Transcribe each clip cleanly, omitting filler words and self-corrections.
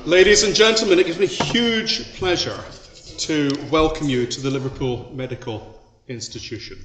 Ladies and gentlemen, it gives me huge pleasure to welcome you to the Liverpool Medical Institution.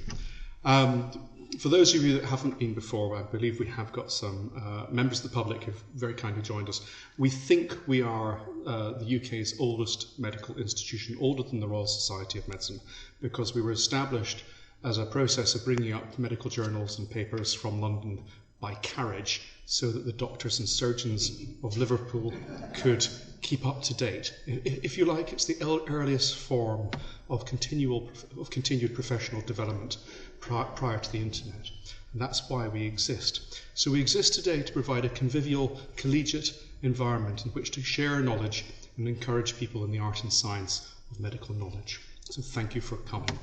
For those of you that haven't been before, I believe we have got some members of the public who've very kindly joined us. We think we are the UK's oldest medical institution, older than the Royal Society of Medicine, because we were established as a process of bringing up medical journals and papers from London by carriage so that the doctors and surgeons of Liverpool could keep up to date. If you like, it's the earliest form of continued professional development prior to the internet. And that's why we exist. So we exist today to provide a convivial, collegiate environment in which to share knowledge and encourage people in the art and science of medical knowledge. So thank you for coming.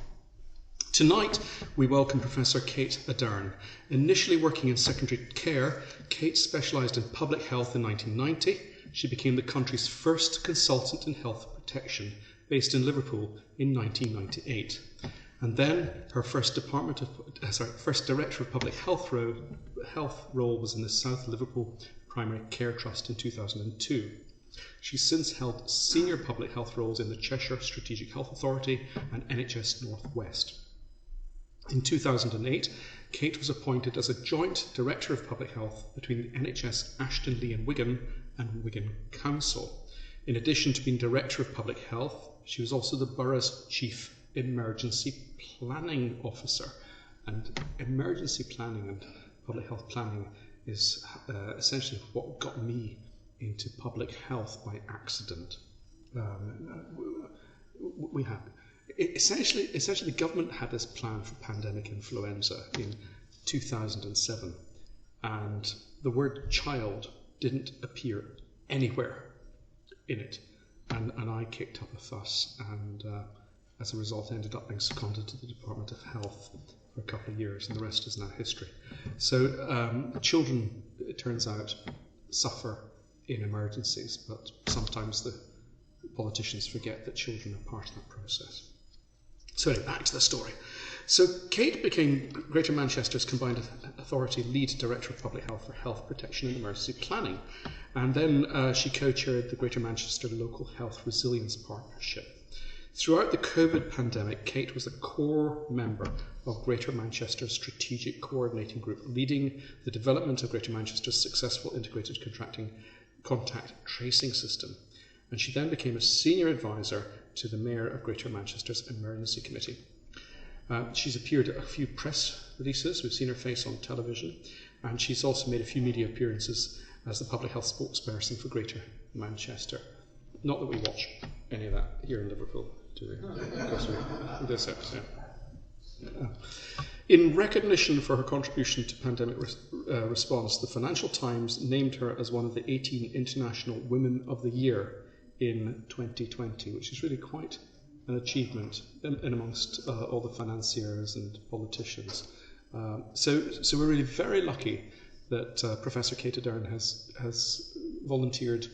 Tonight, we welcome Professor Kate Ardern. Initially working in secondary care, Kate specialised in public health in 1990. She became the country's first consultant in health protection, based in Liverpool in 1998. And then her first Director of Public Health role was in the South Liverpool Primary Care Trust in 2002. She's since held senior public health roles in the Cheshire Strategic Health Authority and NHS North West. In 2008, Kate was appointed as a joint Director of Public Health between the NHS Ashtonley and Wigan Council. In addition to being Director of Public Health, she was also the borough's Chief Emergency Planning Officer. And emergency planning and public health planning is essentially what got me into public health by accident. Essentially, the government had this plan for pandemic influenza in 2007, and the word child didn't appear anywhere in it. And I kicked up a fuss, and as a result ended up being seconded to the Department of Health for a couple of years, and the rest is now history. So children, it turns out, suffer in emergencies, but sometimes the politicians forget that children are part of that process. So anyway, back to the story. So Kate became Greater Manchester's Combined Authority Lead Director of Public Health for Health Protection and Emergency Planning. And then she co-chaired the Greater Manchester Local Health Resilience Partnership. Throughout the COVID pandemic, Kate was a core member of Greater Manchester's Strategic Coordinating Group, leading the development of Greater Manchester's successful integrated contact tracing system. And she then became a senior advisor to the Mayor of Greater Manchester's Emergency Committee. She's appeared at a few press releases, we've seen her face on television, and she's also made a few media appearances as the public health spokesperson for Greater Manchester. Not that we watch any of that here in Liverpool, do we? Of course we do, so, yeah. In recognition for her contribution to pandemic response, the Financial Times named her as one of the 18 International Women of the Year in 2020, which is really quite an achievement in amongst all the financiers and politicians. So we're really very lucky that Professor Kate Ardern has volunteered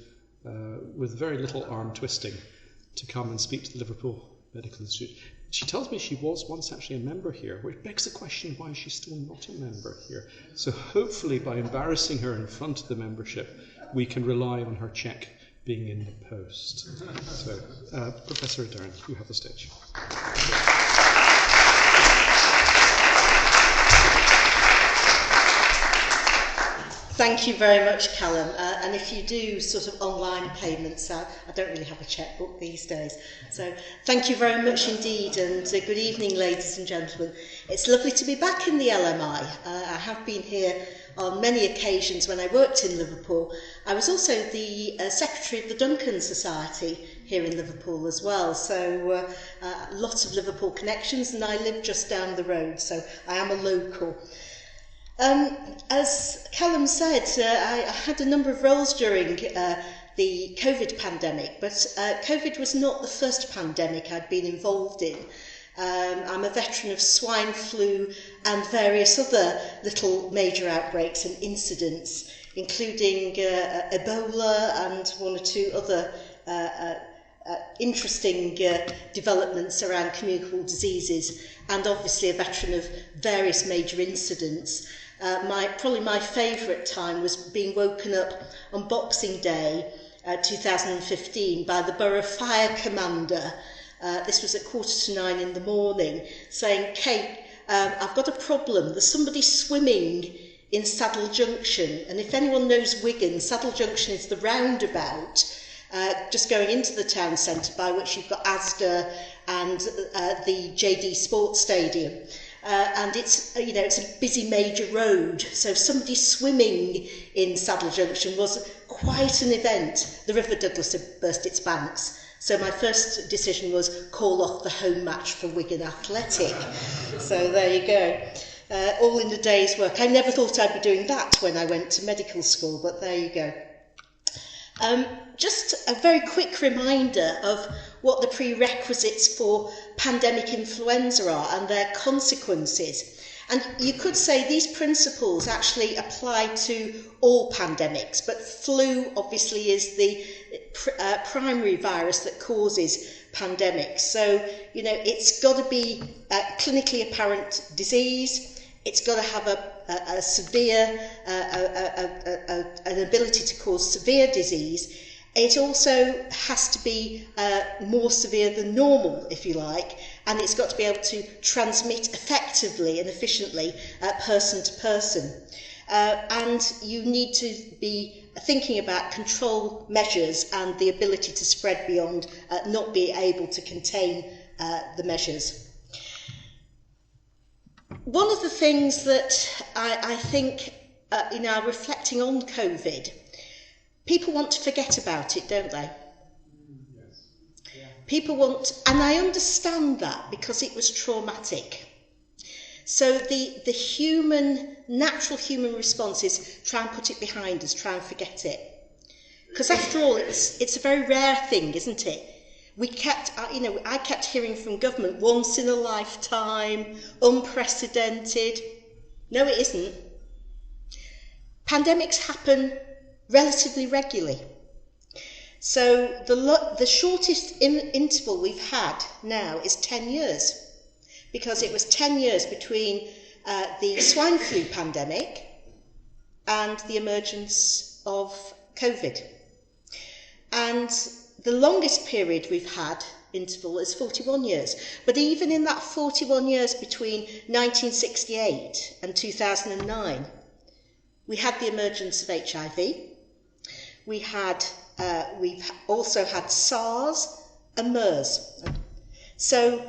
with very little arm twisting to come and speak to the Liverpool Medical Institute. She tells me she was once actually a member here, which begs the question why she's still not a member here. So hopefully by embarrassing her in front of the membership, we can rely on her cheque being in the post. So, Professor Ardern, you have the stage. Thank you very much, Callum. And if you do sort of online payments, I don't really have a checkbook these days. So thank you very much indeed, and good evening, ladies and gentlemen. It's lovely to be back in the LMI. I have been here on many occasions when I worked in Liverpool. I was also the secretary of the Duncan Society here in Liverpool as well, so lots of Liverpool connections, and I live just down the road, so I am a local. As Callum said, I had a number of roles during the COVID pandemic, but COVID was not the first pandemic I'd been involved in. I'm a veteran of swine flu and various other little major outbreaks and incidents, including Ebola and one or two other interesting developments around communicable diseases, and obviously a veteran of various major incidents. Probably my favourite time was being woken up on Boxing Day 2015 by the Borough Fire Commander. This was at 9:15 in the morning, saying, Kate, I've got a problem. There's somebody swimming in Saddle Junction. And if anyone knows Wigan, Saddle Junction is the roundabout just going into the town centre, by which you've got Asda and the JD Sports Stadium. And it's, you know, it's a busy major road. So somebody swimming in Saddle Junction was quite an event. The River Douglas had burst its banks. So my first decision was call off the home match for Wigan Athletic. So there you go. All in a day's work. I never thought I'd be doing that when I went to medical school, but there you go. Just a very quick reminder of what the prerequisites for pandemic influenza are and their consequences. And you could say these principles actually apply to all pandemics, but flu obviously is the primary virus that causes pandemics. So, you know, it's got to be a clinically apparent disease. It's got to have a severe, an ability to cause severe disease. It also has to be more severe than normal, if you like, and it's got to be able to transmit effectively and efficiently person to person. And you need to be thinking about control measures and the ability to spread beyond not being able to contain the measures. One of the things that I think, you know, reflecting on COVID, people want to forget about it, don't they? Yes. Yeah. People want, and I understand that because it was traumatic. So the natural human response is try and put it behind us, try and forget it. Because after all, it's a very rare thing, isn't it? I kept hearing from government, once in a lifetime, unprecedented. No, it isn't. Pandemics happen relatively regularly. So the shortest interval we've had now is 10 years, because it was 10 years between the swine flu pandemic and the emergence of COVID. And the longest period we've had interval is 41 years. But even in that 41 years between 1968 and 2009, we had the emergence of HIV. We've also had SARS and MERS. So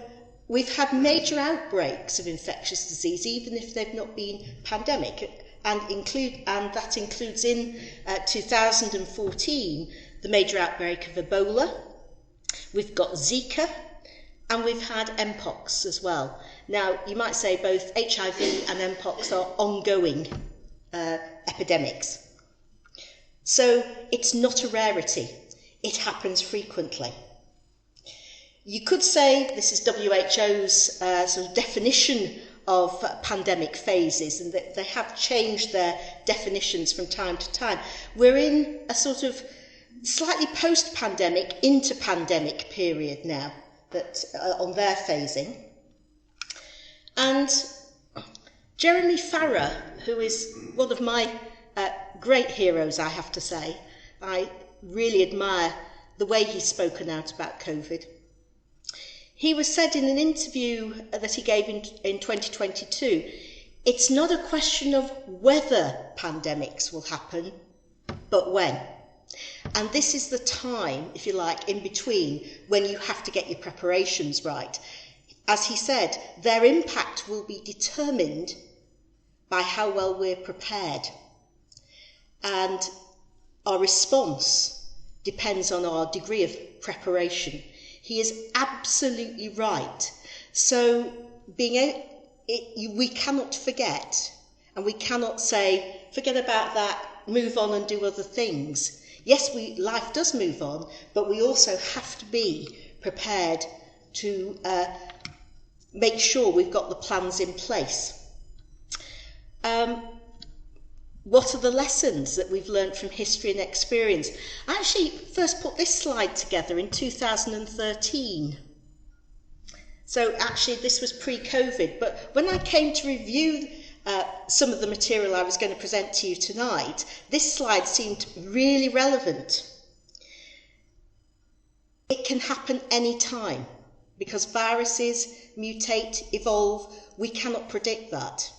we've had major outbreaks of infectious disease, even if they've not been pandemic, and that includes in 2014 the major outbreak of Ebola. We've got Zika, and we've had Mpox as well. Now, you might say both HIV and Mpox are ongoing epidemics. So it's not a rarity. It happens frequently. You could say, this is WHO's sort of definition of pandemic phases, and that they have changed their definitions from time to time. We're in a sort of slightly post-pandemic into pandemic period now, that on their phasing. And Jeremy Farrar, who is one of my great heroes, I have to say, I really admire the way he's spoken out about COVID. He was said in an interview that he gave in 2022, it's not a question of whether pandemics will happen, but when. And this is the time, if you like, in between when you have to get your preparations right. As he said, their impact will be determined by how well we're prepared. And our response depends on our degree of preparation. He is absolutely right. So we cannot forget, and we cannot say, forget about that, move on and do other things. Yes, life does move on, but we also have to be prepared to make sure we've got the plans in place. What are the lessons that we've learned from history and experience? I actually first put this slide together in 2013. So actually this was pre-COVID, but when I came to review some of the material I was going to present to you tonight, this slide seemed really relevant. It can happen any time because viruses mutate, evolve. We cannot predict that,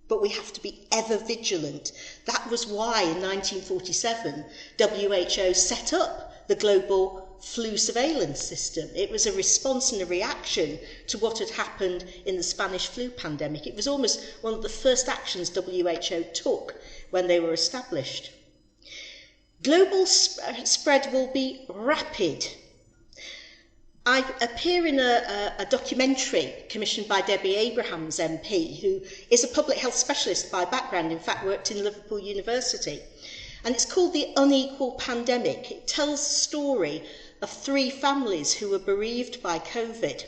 but we have to be ever vigilant. That was why in 1947 WHO set up the global flu surveillance system. It was a response and a reaction to what had happened in the Spanish flu pandemic. It was almost one of the first actions WHO took when they were established. Global spread will be rapid. I appear in a documentary commissioned by Debbie Abrahams MP, who is a public health specialist by background, in fact worked in Liverpool University. And it's called The Unequal Pandemic. It tells the story of 3 families who were bereaved by COVID.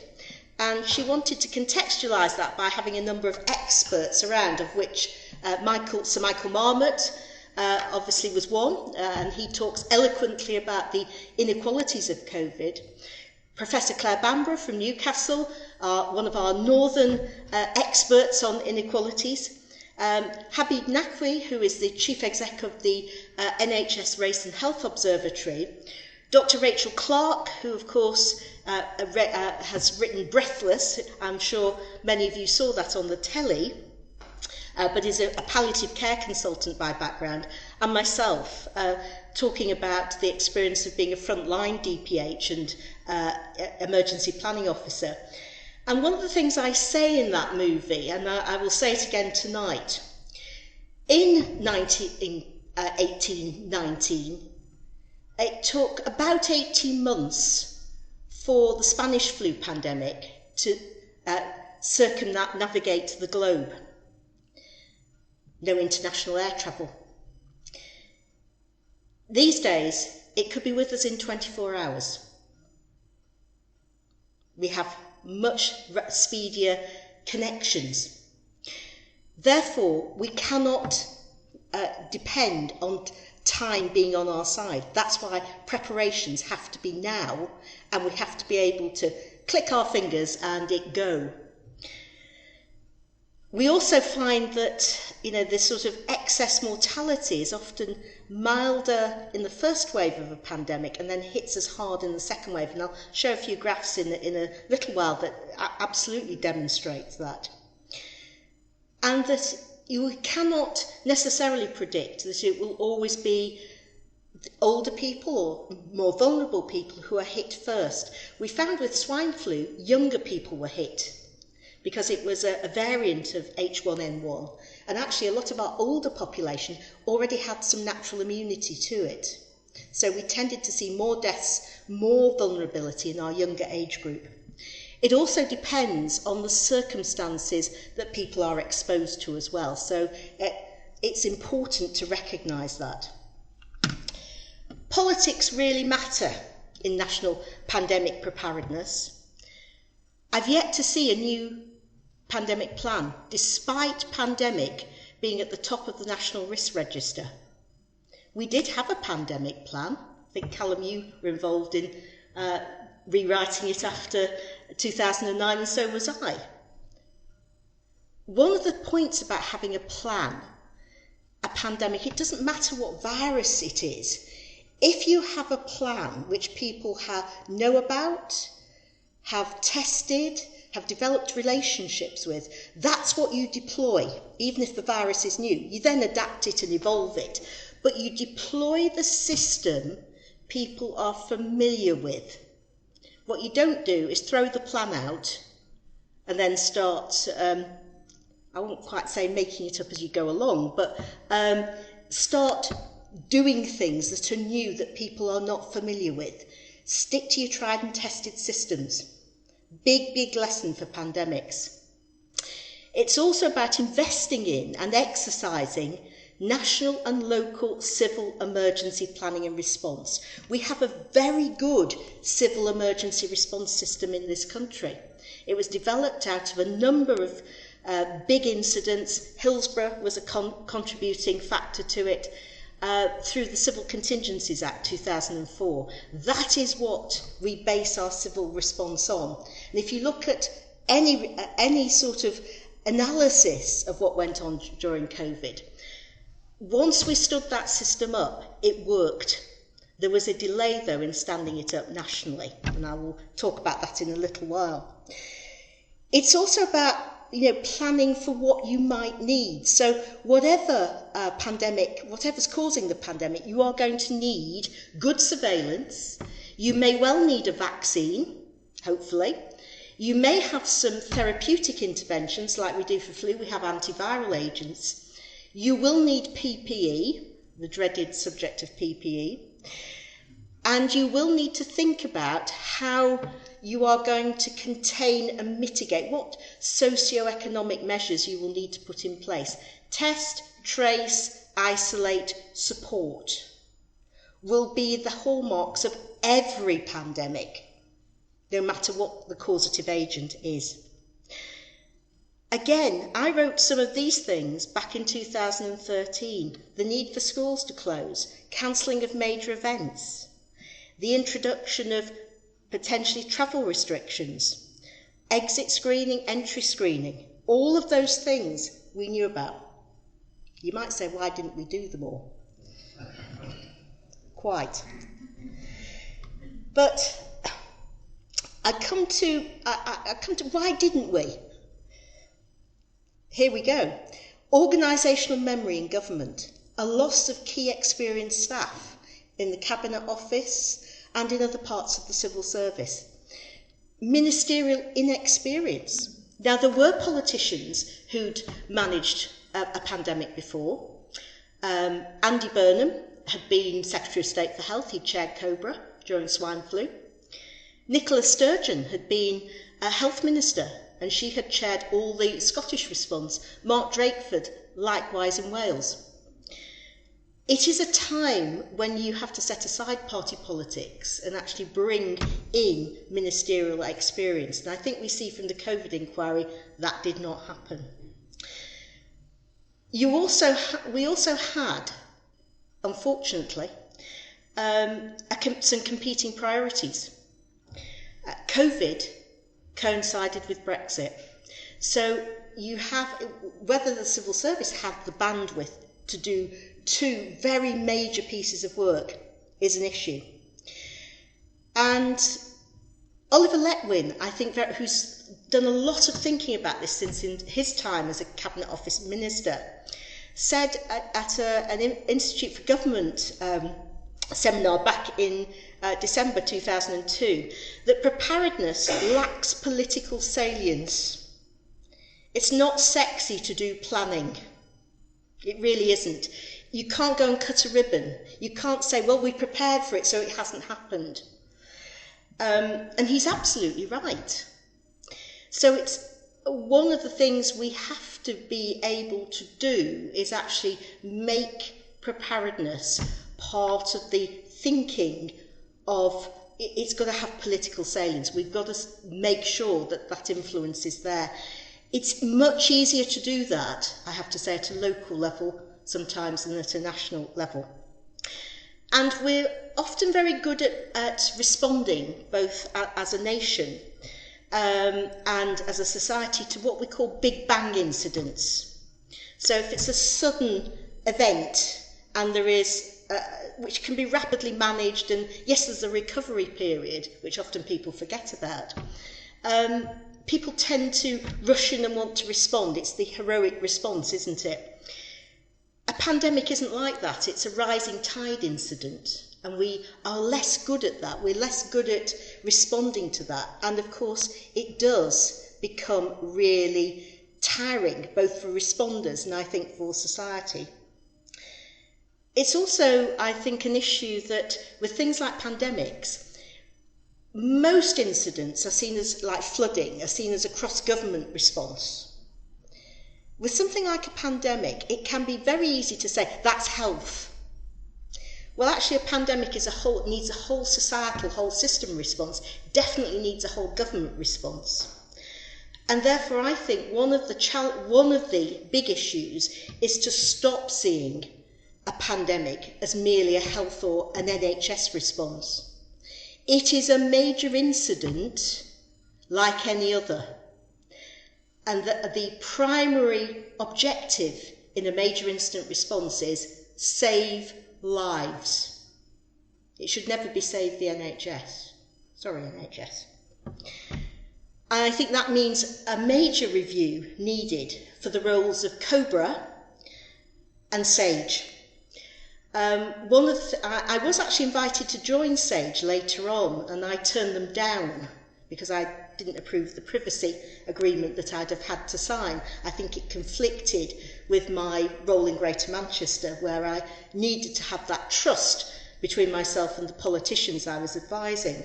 And she wanted to contextualise that by having a number of experts around, of which Sir Michael Marmot obviously was one, and he talks eloquently about the inequalities of COVID. Professor Claire Bamborough from Newcastle, one of our northern experts on inequalities. Habib Naqvi, who is the Chief Exec of the NHS Race and Health Observatory. Dr. Rachel Clark, who of course has written Breathless. I'm sure many of you saw that on the telly. But is a palliative care consultant by background, and myself, talking about the experience of being a frontline DPH and emergency planning officer. And one of the things I say in that movie, and I will say it again tonight, in 1819, it took about 18 months for the Spanish flu pandemic to circumnavigate the globe. No international air travel. These days, it could be with us in 24 hours. We have much speedier connections. Therefore, we cannot depend on time being on our side. That's why preparations have to be now, and we have to be able to click our fingers and it go. We also find that, this sort of excess mortality is often milder in the first wave of a pandemic and then hits us hard in the second wave. And I'll show a few graphs in a little while that absolutely demonstrates that. And that you cannot necessarily predict that it will always be older people or more vulnerable people who are hit first. We found with swine flu, younger people were hit, because it was a variant of H1N1, and actually a lot of our older population already had some natural immunity to it. So we tended to see more deaths, more vulnerability in our younger age group. It also depends on the circumstances that people are exposed to as well, so it's important to recognise that. Politics really matter in national pandemic preparedness. I've yet to see a new pandemic plan, despite pandemic being at the top of the National Risk Register. We did have a pandemic plan. I think, Callum, you were involved in rewriting it after 2009, and so was I. One of the points about having a plan, a pandemic, it doesn't matter what virus it is. If you have a plan which people know about, have tested, have developed relationships with, that's what you deploy, even if the virus is new. You then adapt it and evolve it, but you deploy the system people are familiar with. What you don't do is throw the plan out and then start, I won't quite say making it up as you go along, but start doing things that are new that people are not familiar with. Stick to your tried and tested systems. Big, big lesson for pandemics. It's also about investing in and exercising national and local civil emergency planning and response. We have a very good civil emergency response system in this country. It was developed out of a number of big incidents. Hillsborough was a contributing factor to it. Through the Civil Contingencies Act 2004. That is what we base our civil response on. And if you look at any sort of analysis of what went on during COVID, once we stood that system up, it worked. There was a delay, though, in standing it up nationally, and I will talk about that in a little while. It's also about, planning for what you might need. So whatever's causing the pandemic, you are going to need good surveillance. You may well need a vaccine, hopefully. You may have some therapeutic interventions like we do for flu. We have antiviral agents. You will need PPE, the dreaded subject of PPE. And you will need to think about how you are going to contain and mitigate, what socio-economic measures you will need to put in place. Test, trace, isolate, support will be the hallmarks of every pandemic, no matter what the causative agent is. Again, I wrote some of these things back in 2013. The need for schools to close, cancelling of major events, the introduction of potentially travel restrictions, exit screening, entry screening, all of those things we knew about. You might say, why didn't we do them all? Quite. But I come to why didn't we? Here we go. Organisational memory in government, a loss of key experienced staff in the Cabinet Office and in other parts of the civil service. Ministerial inexperience. Now, there were politicians who'd managed a pandemic before. Andy Burnham had been Secretary of State for Health. He'd chaired COBRA during swine flu. Nicola Sturgeon had been a Health Minister, and she had chaired all the Scottish response. Mark Drakeford, likewise in Wales. It is a time when you have to set aside party politics and actually bring in ministerial experience. And I think we see from the COVID inquiry that did not happen. We also had, unfortunately, some competing priorities. COVID coincided with Brexit. So you have, whether the civil service had the bandwidth to do two very major pieces of work is an issue. And Oliver Letwin, I think, who's done a lot of thinking about this since in his time as a Cabinet Office Minister, said at an Institute for Government seminar back in December 2002 that preparedness lacks political salience. It's not sexy to do planning. It really isn't. You can't go and cut a ribbon. You can't say, well, we prepared for it, so it hasn't happened. And he's absolutely right. So it's one of the things we have to be able to do is actually make preparedness part of the thinking of it's got to have political salience. We've got to make sure that that influence is there. It's much easier to do that, I have to say, at a local level sometimes than at a national level. And we're often very good at responding, both as a nation and as a society, to what we call big bang incidents. So if it's a sudden event and there is, which can be rapidly managed, and yes, there's a recovery period, which often people forget about, people tend to rush in and want to respond. It's the heroic response, isn't it? A pandemic isn't like that. It's a rising tide incident, and we are less good at that. We're less good at responding to that. And of course, it does become really tiring, both for responders and I think for society. It's also, I think, an issue that with things like pandemics, most incidents are seen as, like flooding, are seen as a cross-government response. With something like a pandemic, it can be very easy to say, that's health. Well, actually, a pandemic needs a whole societal, whole system response, definitely needs a whole government response. And therefore, I think one of the big issues is to stop seeing a pandemic as merely a health or an NHS response. It is a major incident like any other. And the primary objective in a major incident response is save lives. It should never be save the NHS. Sorry, NHS. And I think that means a major review needed for the roles of COBRA and SAGE. I was actually invited to join SAGE later on, and I turned them down because I didn't approve the privacy agreement that I'd have had to sign. I think it conflicted with my role in Greater Manchester, where I needed to have that trust between myself and the politicians I was advising.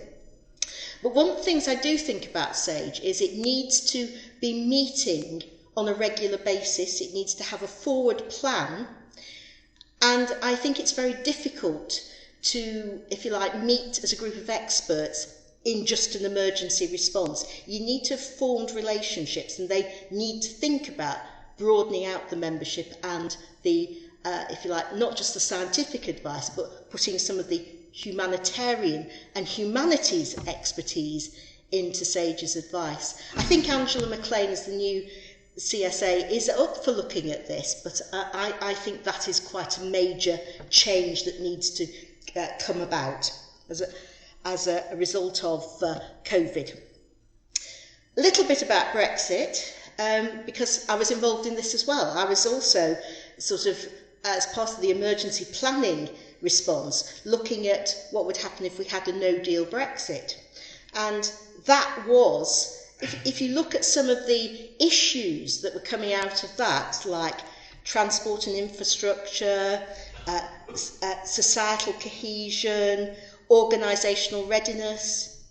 But one of the things I do think about SAGE is it needs to be meeting on a regular basis. It needs to have a forward plan. And I think it's very difficult to, if you like, meet as a group of experts in just an emergency response. You need to have formed relationships, and they need to think about broadening out the membership and the, if you like, not just the scientific advice, but putting some of the humanitarian and humanities expertise into SAGE's advice. I think Angela McLean, as the new CSA, is up for looking at this, but I think that is quite a major change that needs to come about as a result of COVID. A little bit about Brexit, because I was involved in this as well. I was also sort of, as part of the emergency planning response, looking at what would happen if we had a no-deal Brexit. And that was, if you look at some of the issues that were coming out of that, like transport and infrastructure, societal cohesion, organisational readiness,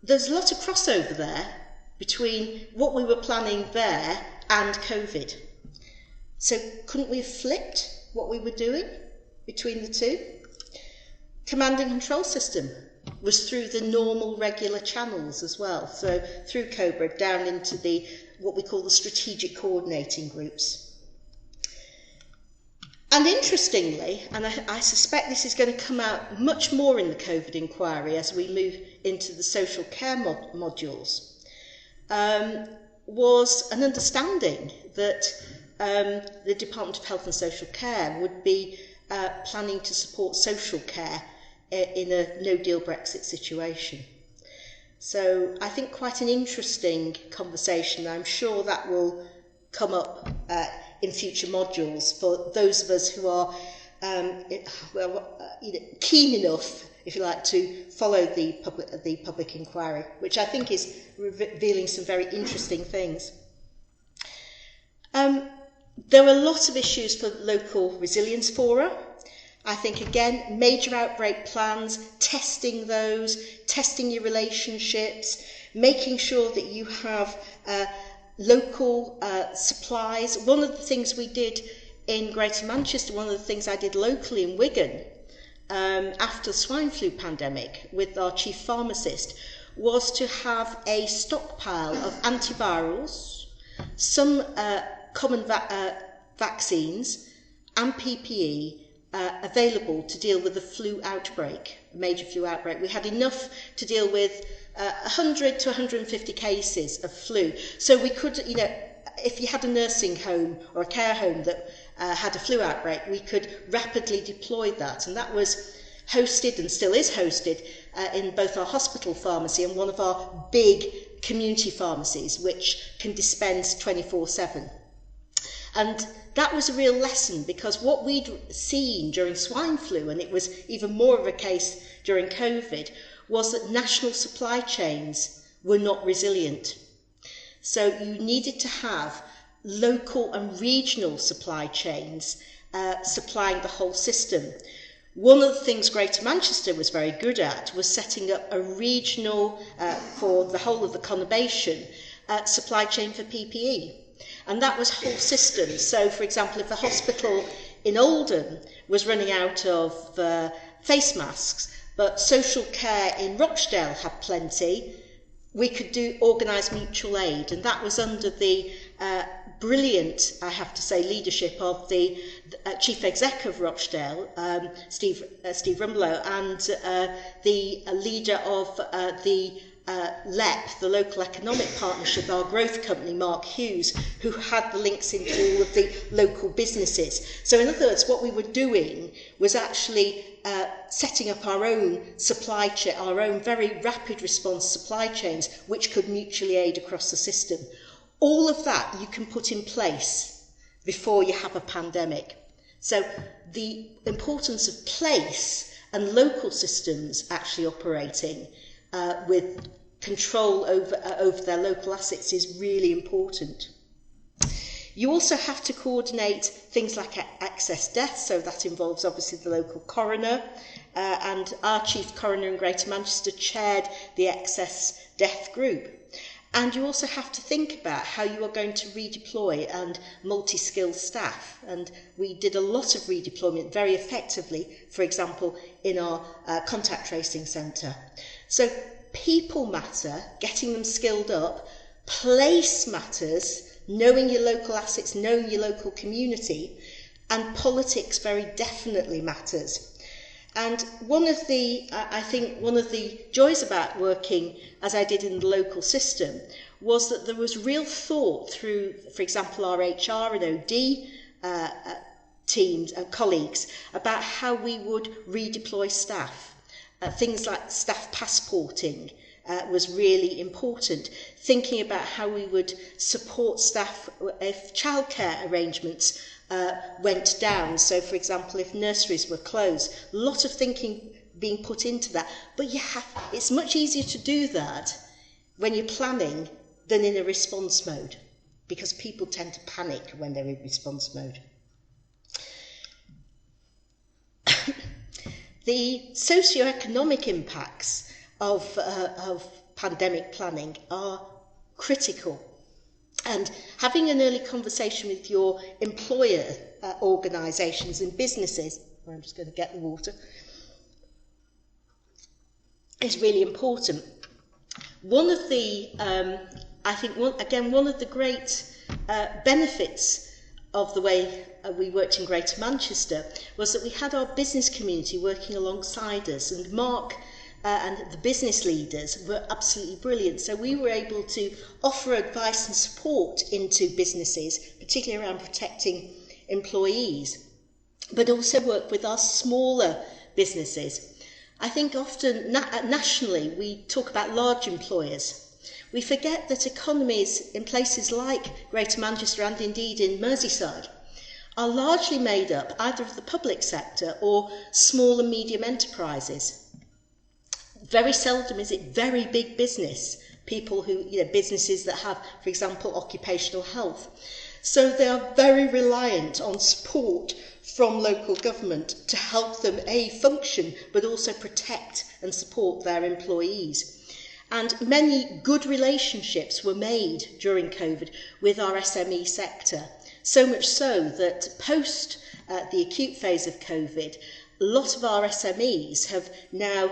there's a lot of crossover there between what we were planning there and COVID. So couldn't we have flipped what we were doing between the two? Command and control system was through the normal regular channels as well, so through COBRA down into the what we call the strategic coordinating groups. And interestingly, and I suspect this is going to come out much more in the COVID inquiry as we move into the social care modules, was an understanding that the Department of Health and Social Care would be planning to support social care in a no-deal Brexit situation. So I think quite an interesting conversation. I'm sure that will come up in future modules for those of us who are keen enough, if you like, to follow the public inquiry, which I think is revealing some very interesting things. There were lots of issues for local resilience fora. I think, again, major outbreak plans, testing those, testing your relationships, making sure that you have local supplies. One of the things we did in Greater Manchester, one of the things I did locally in Wigan after the swine flu pandemic with our chief pharmacist was to have a stockpile of antivirals, some common vaccines and PPE available to deal with a flu outbreak, a major flu outbreak. We had enough to deal with 100 to 150 cases of flu. So we could, if you had a nursing home or a care home that had a flu outbreak, we could rapidly deploy that. And that was hosted and still is hosted in both our hospital pharmacy and one of our big community pharmacies, which can dispense 24/7. And that was a real lesson, because what we'd seen during swine flu, and it was even more of a case during COVID, was that national supply chains were not resilient. So you needed to have local and regional supply chains supplying the whole system. One of the things Greater Manchester was very good at was setting up a regional, for the whole of the conurbation, supply chain for PPE. And that was whole systems. So, for example, if the hospital in Ardern was running out of face masks, but social care in Rochdale had plenty, we could organise mutual aid. And that was under the brilliant, I have to say, leadership of the chief exec of Rochdale, Steve Rumbelow, and the leader of the LEP, the Local Economic Partnership, our growth company, Mark Hughes, who had the links into all of the local businesses. So in other words, what we were doing was actually setting up our own supply chain, our own very rapid response supply chains, which could mutually aid across the system. All of that you can put in place before you have a pandemic. So the importance of place and local systems actually operating with control over their local assets is really important. You also have to coordinate things like excess deaths, so that involves obviously the local coroner, and our chief coroner in Greater Manchester chaired the excess death group. And you also have to think about how you are going to redeploy and multi-skilled staff. And we did a lot of redeployment very effectively, for example, in our contact tracing centre. So people matter, getting them skilled up. Place matters, knowing your local assets, knowing your local community. And politics very definitely matters. And one of the joys about working as I did in the local system was that there was real thought through, for example, our HR and OD teams and colleagues about how we would redeploy staff. Things like staff passporting was really important. Thinking about how we would support staff if childcare arrangements went down. So, for example, if nurseries were closed, a lot of thinking being put into that. But it's much easier to do that when you're planning than in a response mode, because people tend to panic when they're in response mode. The socio-economic impacts of pandemic planning are critical. And having an early conversation with your employer organisations and businesses, I'm just going to get the water, is really important. One of the, one of the great benefits of the way we worked in Greater Manchester was that we had our business community working alongside us, and Mark and the business leaders were absolutely brilliant. So we were able to offer advice and support into businesses, particularly around protecting employees, but also work with our smaller businesses. I think often nationally we talk about large employers. We forget that economies in places like Greater Manchester and indeed in Merseyside are largely made up either of the public sector or small and medium enterprises. Very seldom is it very big business, people who, businesses that have, for example, occupational health. So they are very reliant on support from local government to help them, function, but also protect and support their employees. And many good relationships were made during COVID with our SME sector, so much so that post the acute phase of COVID, a lot of our SMEs have now,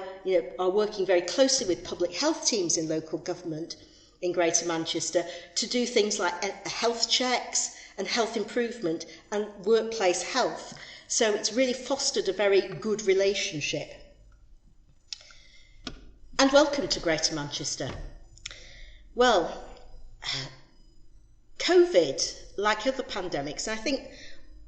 are working very closely with public health teams in local government in Greater Manchester to do things like health checks and health improvement and workplace health. So it's really fostered a very good relationship. And welcome to Greater Manchester. Well, COVID, like other pandemics, and I think,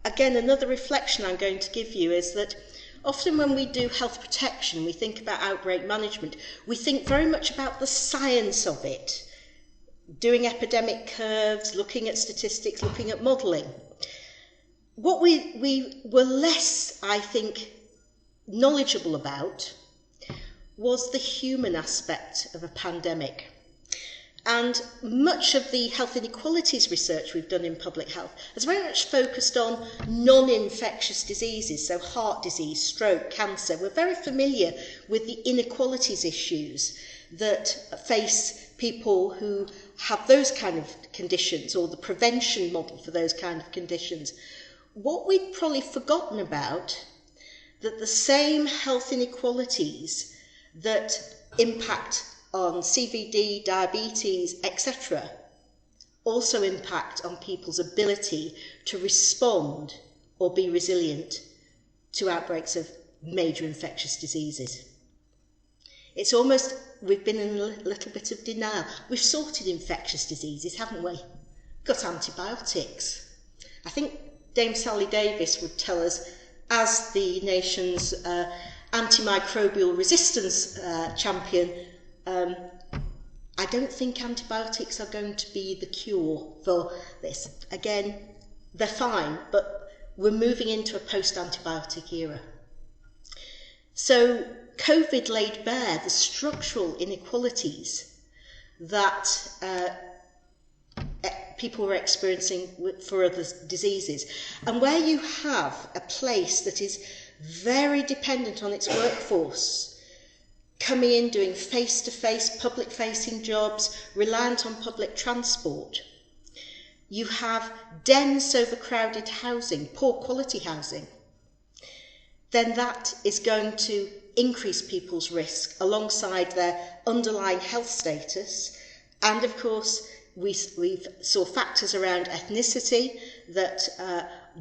again, another reflection I'm going to give you is that often when we do health protection, we think about outbreak management, we think very much about the science of it, doing epidemic curves, looking at statistics, looking at modelling. What we were less, I think, knowledgeable about was the human aspect of a pandemic. And much of the health inequalities research we've done in public health has very much focused on non-infectious diseases, so heart disease, stroke, cancer. We're very familiar with the inequalities issues that face people who have those kind of conditions, or the prevention model for those kind of conditions. What we've probably forgotten about, that the same health inequalities that impact on CVD, diabetes, etc., also impact on people's ability to respond or be resilient to outbreaks of major infectious diseases. It's almost, we've been in a little bit of denial. We've sorted infectious diseases, haven't we? Got antibiotics. I think Dame Sally Davis would tell us, as the nation's antimicrobial resistance champion, I don't think antibiotics are going to be the cure for this. Again, they're fine, but we're moving into a post-antibiotic era. So COVID laid bare the structural inequalities that people were experiencing for other diseases. And where you have a place that is very dependent on its workforce, coming in, doing face-to-face, public-facing jobs, reliant on public transport, you have dense, overcrowded housing, poor quality housing, then that is going to increase people's risk alongside their underlying health status. And of course, we saw factors around ethnicity that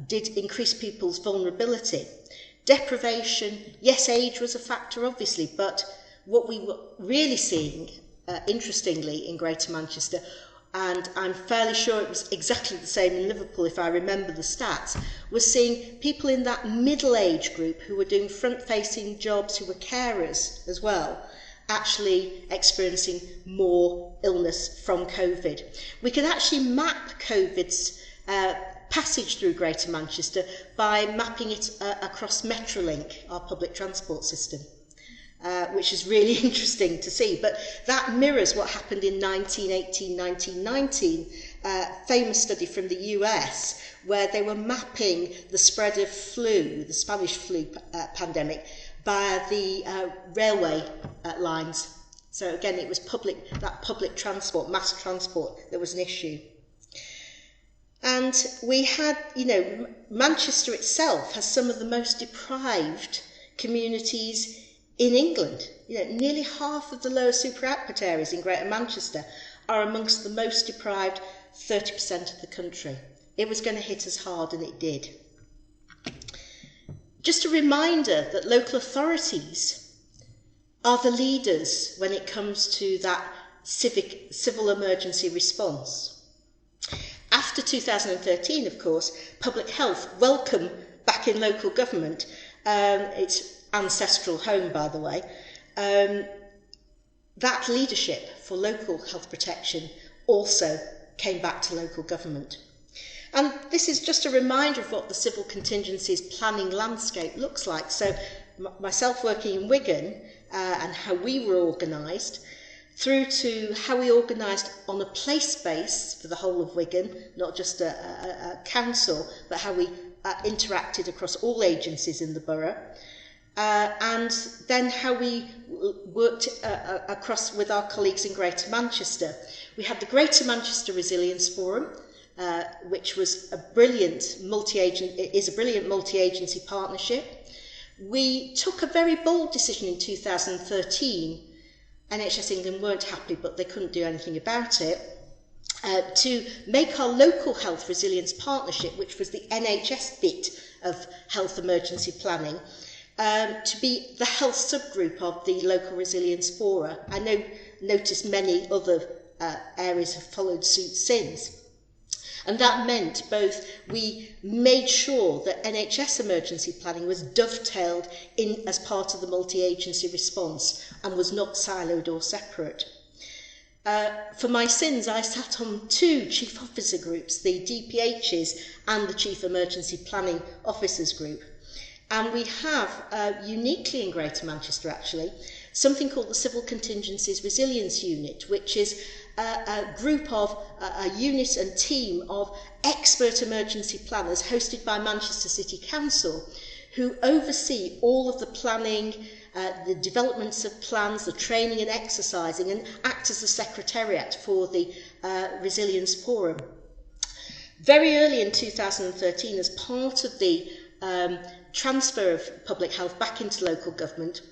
did increase people's vulnerability. Deprivation, yes, age was a factor, obviously, but what we were really seeing, interestingly, in Greater Manchester, and I'm fairly sure it was exactly the same in Liverpool if I remember the stats, was seeing people in that middle age group who were doing front-facing jobs, who were carers as well, actually experiencing more illness from COVID. We can actually map COVID's passage through Greater Manchester by mapping it across Metrolink, our public transport system. Which is really interesting to see. But that mirrors what happened in 1918, 1919, famous study from the US, where they were mapping the spread of flu, the Spanish flu pandemic, via the railway lines. So again, it was that public transport, mass transport, that was an issue. And we had, Manchester itself has some of the most deprived communities in England. Nearly half of the lower super output areas in Greater Manchester are amongst the most deprived 30% of the country. It was going to hit us hard, and it did. Just a reminder that local authorities are the leaders when it comes to that civil emergency response. After 2013, of course, public health, welcome back in local government. It's ancestral home, by the way, that leadership for local health protection also came back to local government. And this is just a reminder of what the civil contingencies planning landscape looks like. So myself working in Wigan and how we were organised, through to how we organised on a place base for the whole of Wigan, not just a council, but how we interacted across all agencies in the borough. And then how we worked across with our colleagues in Greater Manchester. We had the Greater Manchester Resilience Forum, which was a brilliant multi-agency partnership. We took a very bold decision in 2013. NHS England weren't happy, but they couldn't do anything about it, to make our local health resilience partnership, which was the NHS bit of health emergency planning, to be the health subgroup of the local resilience fora. I noticed many other areas have followed suit since. And that meant both we made sure that NHS emergency planning was dovetailed in as part of the multi-agency response and was not siloed or separate. For my sins, I sat on two chief officer groups, the DPHs and the Chief Emergency Planning Officers Group. And we have, uniquely in Greater Manchester actually, something called the Civil Contingencies Resilience Unit, which is a group of, a unit and team of expert emergency planners hosted by Manchester City Council, who oversee all of the planning, the developments of plans, the training and exercising, and act as the secretariat for the Resilience Forum. Very early in 2013, as part of the transfer of public health back into local government,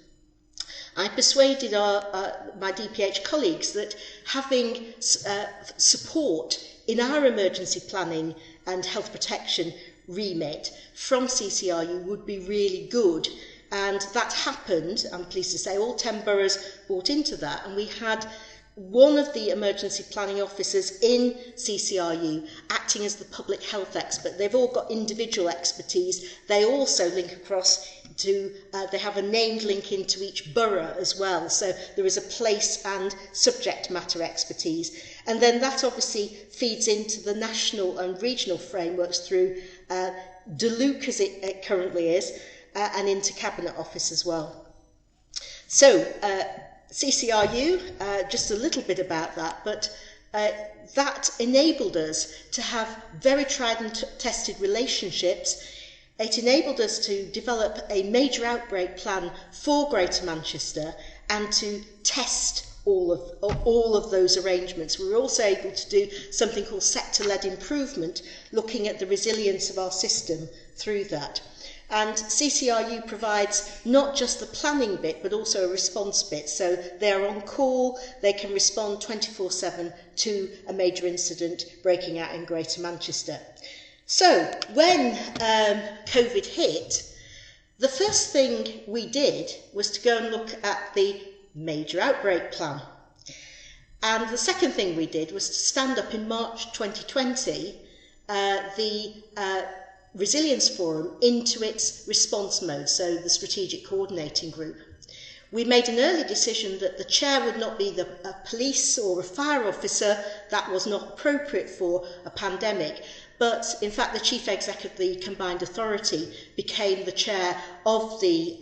I persuaded my DPH colleagues that having support in our emergency planning and health protection remit from CCRU would be really good, And that happened, I'm pleased to say, all 10 boroughs bought into that, and we had one of the emergency planning officers in CCRU acting as the public health expert. They've all got individual expertise. They also link across to, they have a named link into each borough as well. So there is a place and subject matter expertise. And then that obviously feeds into the national and regional frameworks through DeLuc, as it currently is, and into Cabinet Office as well. So, CCRU, just a little bit about that, but that enabled us to have very tried and tested relationships. It enabled us to develop a major outbreak plan for Greater Manchester and to test all of those arrangements. We were also able to do something called sector-led improvement, looking at the resilience of our system through that. And CCRU provides not just the planning bit, but also a response bit. So they are on call, they can respond 24/7 to a major incident breaking out in Greater Manchester. So when COVID hit, the first thing we did was to go and look at the major outbreak plan. And the second thing we did was to stand up in March 2020 the Resilience Forum into its response mode, so the strategic coordinating group. We made an early decision that the chair would not be a police or a fire officer. That was not appropriate for a pandemic. But in fact, the chief executive of the combined authority became the chair of the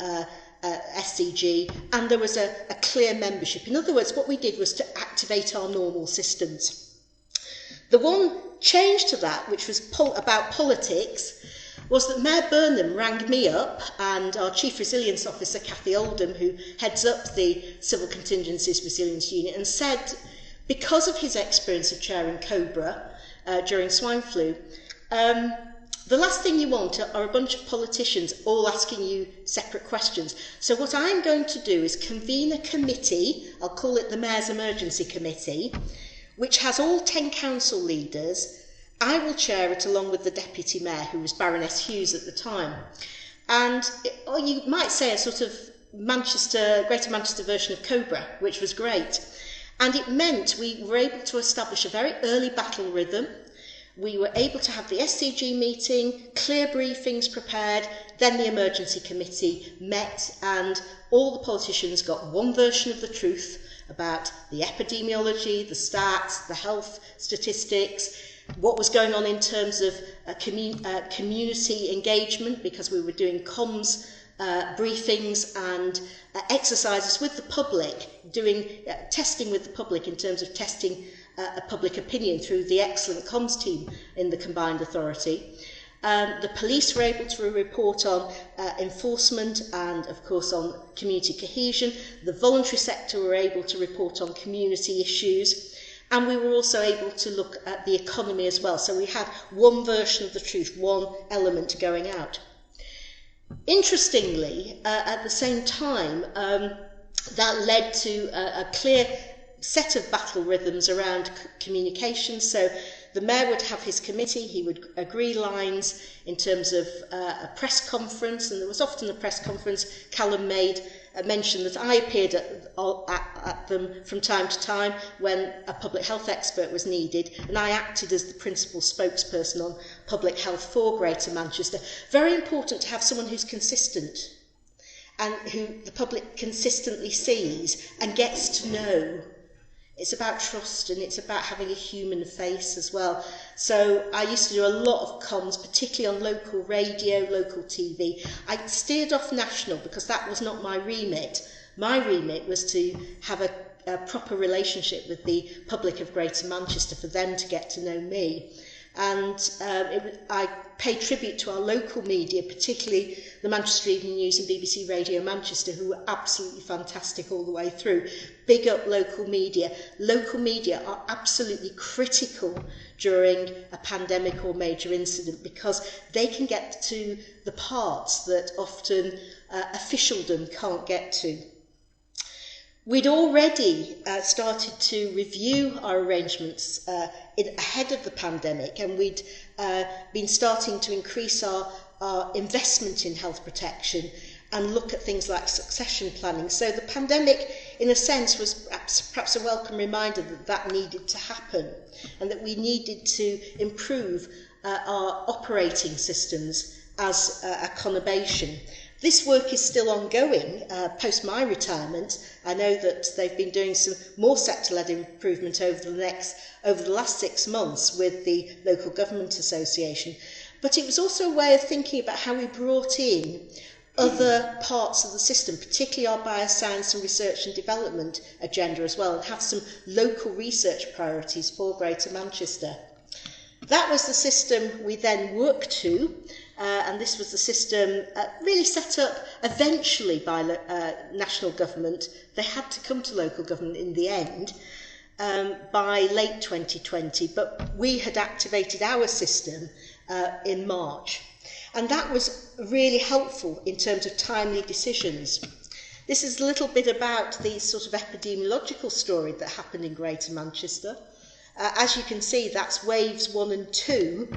SCG, and there was a clear membership. In other words, what we did was to activate our normal systems. The one change to that, which was about politics, was that Mayor Burnham rang me up, and our Chief Resilience Officer, Cathy Oldham, who heads up the Civil Contingencies Resilience Unit, and said, because of his experience of chairing COBRA during swine flu, the last thing you want are a bunch of politicians all asking you separate questions. So what I'm going to do is convene a committee, I'll call it the Mayor's Emergency Committee, which has all 10 council leaders. I will chair it along with the Deputy Mayor, who was Baroness Hughes at the time. And you might say a sort of Greater Manchester version of COBRA, which was great. And it meant we were able to establish a very early battle rhythm. We were able to have the SCG meeting, clear briefings prepared, then the emergency committee met, and all the politicians got one version of the truth about the epidemiology, the stats, the health statistics, what was going on in terms of community engagement, because we were doing comms briefings and exercises with the public, doing testing with the public in terms of testing public opinion through the excellent comms team in the combined authority. The police were able to report on enforcement and, of course, on community cohesion. The voluntary sector were able to report on community issues. And we were also able to look at the economy as well. So we had one version of the truth, one element going out. Interestingly, at the same time, that led to a clear set of battle rhythms around communication. So the Mayor would have his committee, he would agree lines in terms of a press conference, and there was often a press conference. Callum made mention that I appeared at them from time to time when a public health expert was needed, and I acted as the principal spokesperson on public health for Greater Manchester. Very important to have someone who's consistent and who the public consistently sees and gets to know. It's about trust, and it's about having a human face as well. So I used to do a lot of comms, particularly on local radio, local TV. I steered off national because that was not my remit. My remit was to have a proper relationship with the public of Greater Manchester, for them to get to know me. And I pay tribute to our local media, particularly the Manchester Evening News and BBC Radio Manchester, who were absolutely fantastic all the way through. Big up local media. Local media are absolutely critical during a pandemic or major incident, because they can get to the parts that often officialdom can't get to. We'd already started to review our arrangements ahead of the pandemic, and we'd been starting to increase our investment in health protection. and look at things like succession planning. So the pandemic, in a sense, was perhaps a welcome reminder that that needed to happen and that we needed to improve our operating systems as a conurbation. This work is still ongoing post my retirement. I know that they've been doing some more sector-led improvement over the last 6 months with the Local Government Association. But it was also a way of thinking about how we brought in other parts of the system, particularly our bioscience and research and development agenda as well, and have some local research priorities for Greater Manchester. That was the system we then worked to, and this was the system really set up eventually by national government. They had to come to local government in the end by late 2020, but we had activated our system in March. And that was really helpful in terms of timely decisions. This is a little bit about the sort of epidemiological story that happened in Greater Manchester. As you can see, that's waves 1 and 2.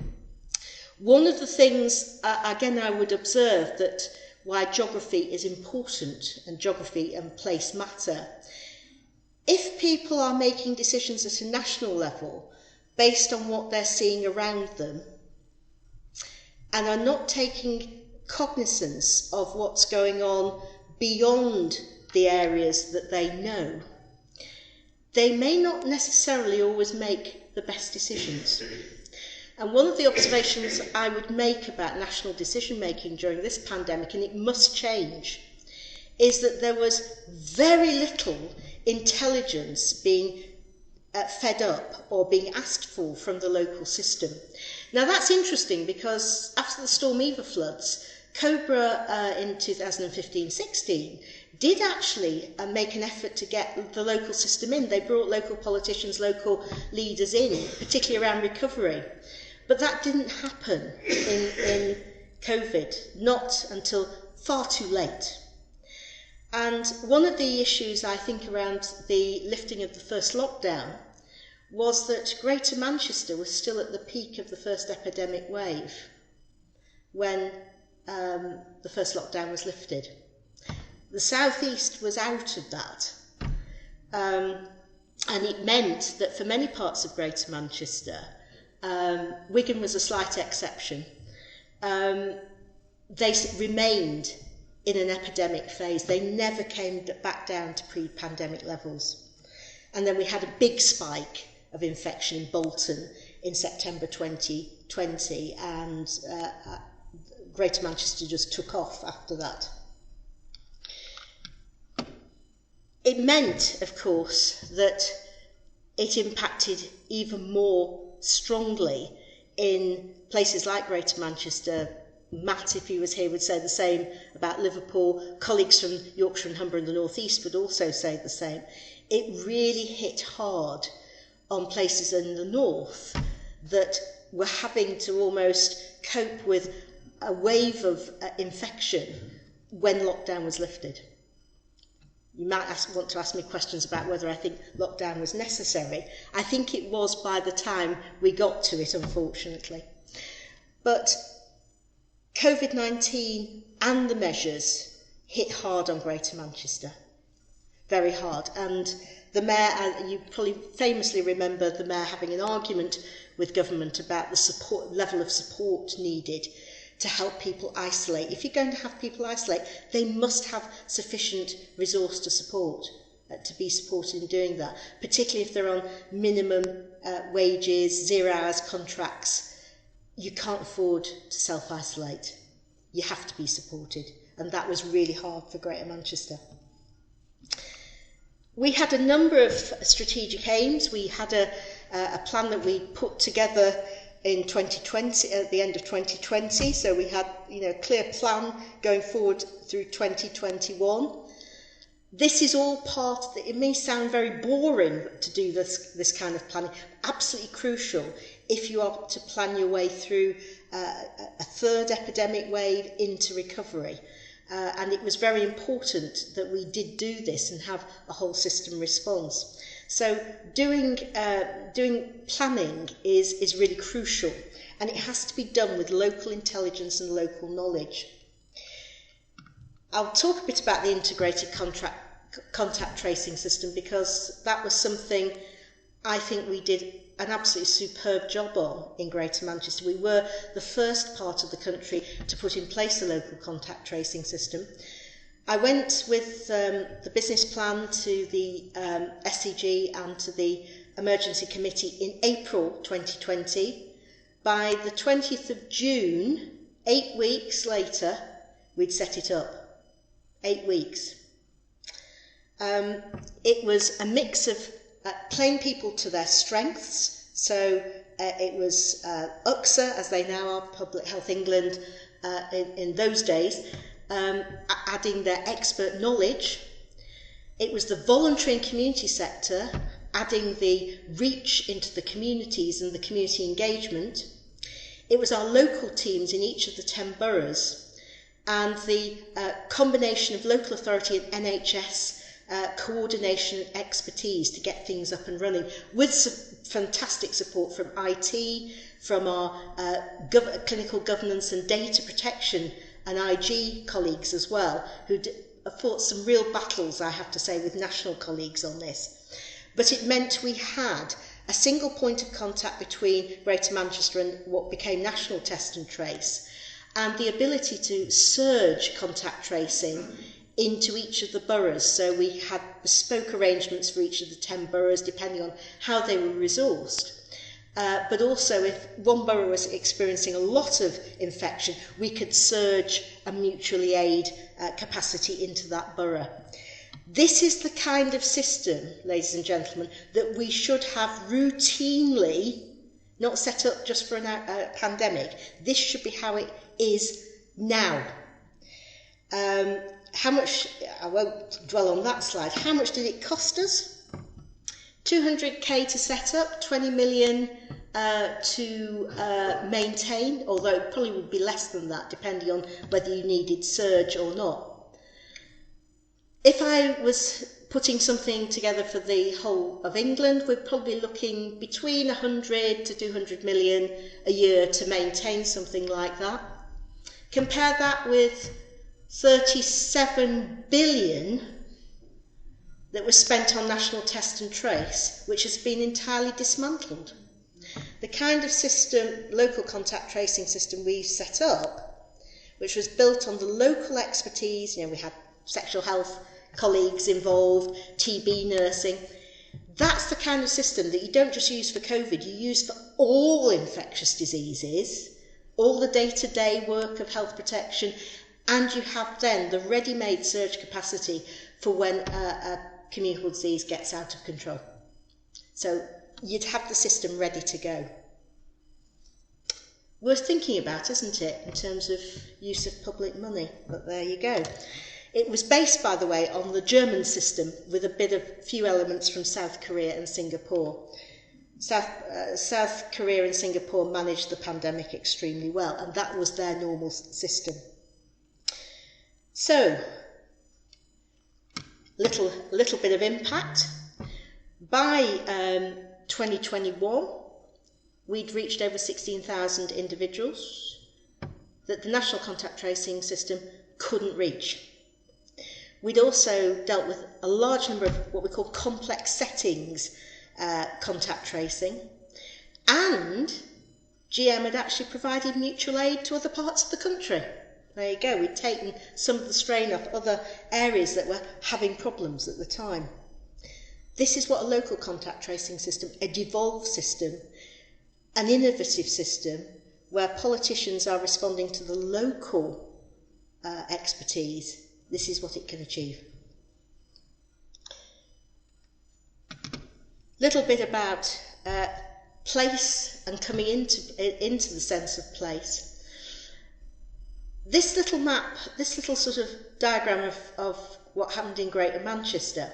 One of the things, again, I would observe that why geography is important and geography and place matter. If people are making decisions at a national level based on what they're seeing around them and are not taking cognizance of what's going on beyond the areas that they know, they may not necessarily always make the best decisions. And one of the observations I would make about national decision making during this pandemic, and it must change, is that there was very little intelligence being fed up or being asked for from the local system. Now that's interesting because after the Storm Eva floods, Cobra in 2015-16 did actually make an effort to get the local system in. They brought local politicians, local leaders in, particularly around recovery. But that didn't happen in COVID, not until far too late. And one of the issues, I think, around the lifting of the first lockdown was that Greater Manchester was still at the peak of the first epidemic wave when the first lockdown was lifted. The South East was out of that. And it meant that for many parts of Greater Manchester, Wigan was a slight exception. They remained in an epidemic phase. They never came back down to pre-pandemic levels. And then we had a big spike of infection in Bolton in September 2020, and Greater Manchester just took off after that. It meant, of course, that it impacted even more strongly in places like Greater Manchester. Matt, if he was here, would say the same about Liverpool. Colleagues from Yorkshire and Humber and the North East would also say the same. It really hit hard on places in the north that were having to almost cope with a wave of infection when lockdown was lifted. You might want to ask me questions about whether I think lockdown was necessary. I think it was by the time we got to it, unfortunately. But COVID-19 and the measures hit hard on Greater Manchester, very hard. And the Mayor, you probably famously remember the Mayor having an argument with government about the level of support needed to help people isolate. If you're going to have people isolate, they must have sufficient resource to support, to be supported in doing that, particularly if they're on minimum wages, 0 hours contracts. You can't afford to self-isolate. You have to be supported. And that was really hard for Greater Manchester. We had a number of strategic aims. We had a plan that we put together in 2020, at the end of 2020. So we had, a clear plan going forward through 2021. This is all part, it may sound very boring to do this kind of planning, absolutely crucial if you are to plan your way through a third epidemic wave into recovery. And it was very important that we did do this and have a whole system response. So doing planning is really crucial, and it has to be done with local intelligence and local knowledge. I'll talk a bit about the integrated contact tracing system, because that was something I think we did an absolutely superb job on in Greater Manchester. We were the first part of the country to put in place a local contact tracing system. I went with the business plan to the SCG and to the Emergency Committee in April 2020. By the 20th of June, 8 weeks later, we'd set it up. 8 weeks. It was a mix of playing people to their strengths. So it was UXA, as they now are, Public Health England, in those days, adding their expert knowledge. It was the voluntary and community sector adding the reach into the communities and the community engagement. It was our local teams in each of the 10 boroughs, and the combination of local authority and NHS coordination and expertise to get things up and running, with some fantastic support from IT, from our clinical governance and data protection and IG colleagues as well, who fought some real battles, I have to say, with national colleagues on this. But it meant we had a single point of contact between Greater Manchester and what became National Test and Trace, and the ability to surge contact tracing into each of the boroughs. So we had bespoke arrangements for each of the 10 boroughs, depending on how they were resourced. But also, if one borough was experiencing a lot of infection, we could surge and mutually aid capacity into that borough. This is the kind of system, ladies and gentlemen, that we should have routinely, not set up just for a pandemic. This should be how it is now. How much, I won't dwell on that slide, how much did it cost us? 200k to set up, 20 million to maintain, although it probably would be less than that depending on whether you needed surge or not. If I was putting something together for the whole of England, we're probably looking between 100 to 200 million a year to maintain something like that. Compare that with 37 billion that was spent on National Test and Trace, which has been entirely dismantled. The kind of system, local contact tracing system we set up, which was built on the local expertise, we had sexual health colleagues involved, TB nursing. That's the kind of system that you don't just use for COVID, you use for all infectious diseases, all the day-to-day work of health protection, and you have then the ready-made surge capacity for when a communicable disease gets out of control. So you'd have the system ready to go. Worth thinking about, isn't it, in terms of use of public money? But there you go. It was based, by the way, on the German system with a few elements from South Korea and Singapore. South Korea and Singapore managed the pandemic extremely well, and that was their normal system. So, little bit of impact. By 2021, we'd reached over 16,000 individuals that the National Contact Tracing System couldn't reach. We'd also dealt with a large number of what we call complex settings contact tracing, and GM had actually provided mutual aid to other parts of the country. There you go, we'd taken some of the strain off other areas that were having problems at the time. This is what a local contact tracing system, a devolved system, an innovative system where politicians are responding to the local expertise. This is what it can achieve. Little bit about place and coming into the sense of place. This little map, this little sort of diagram of what happened in Greater Manchester.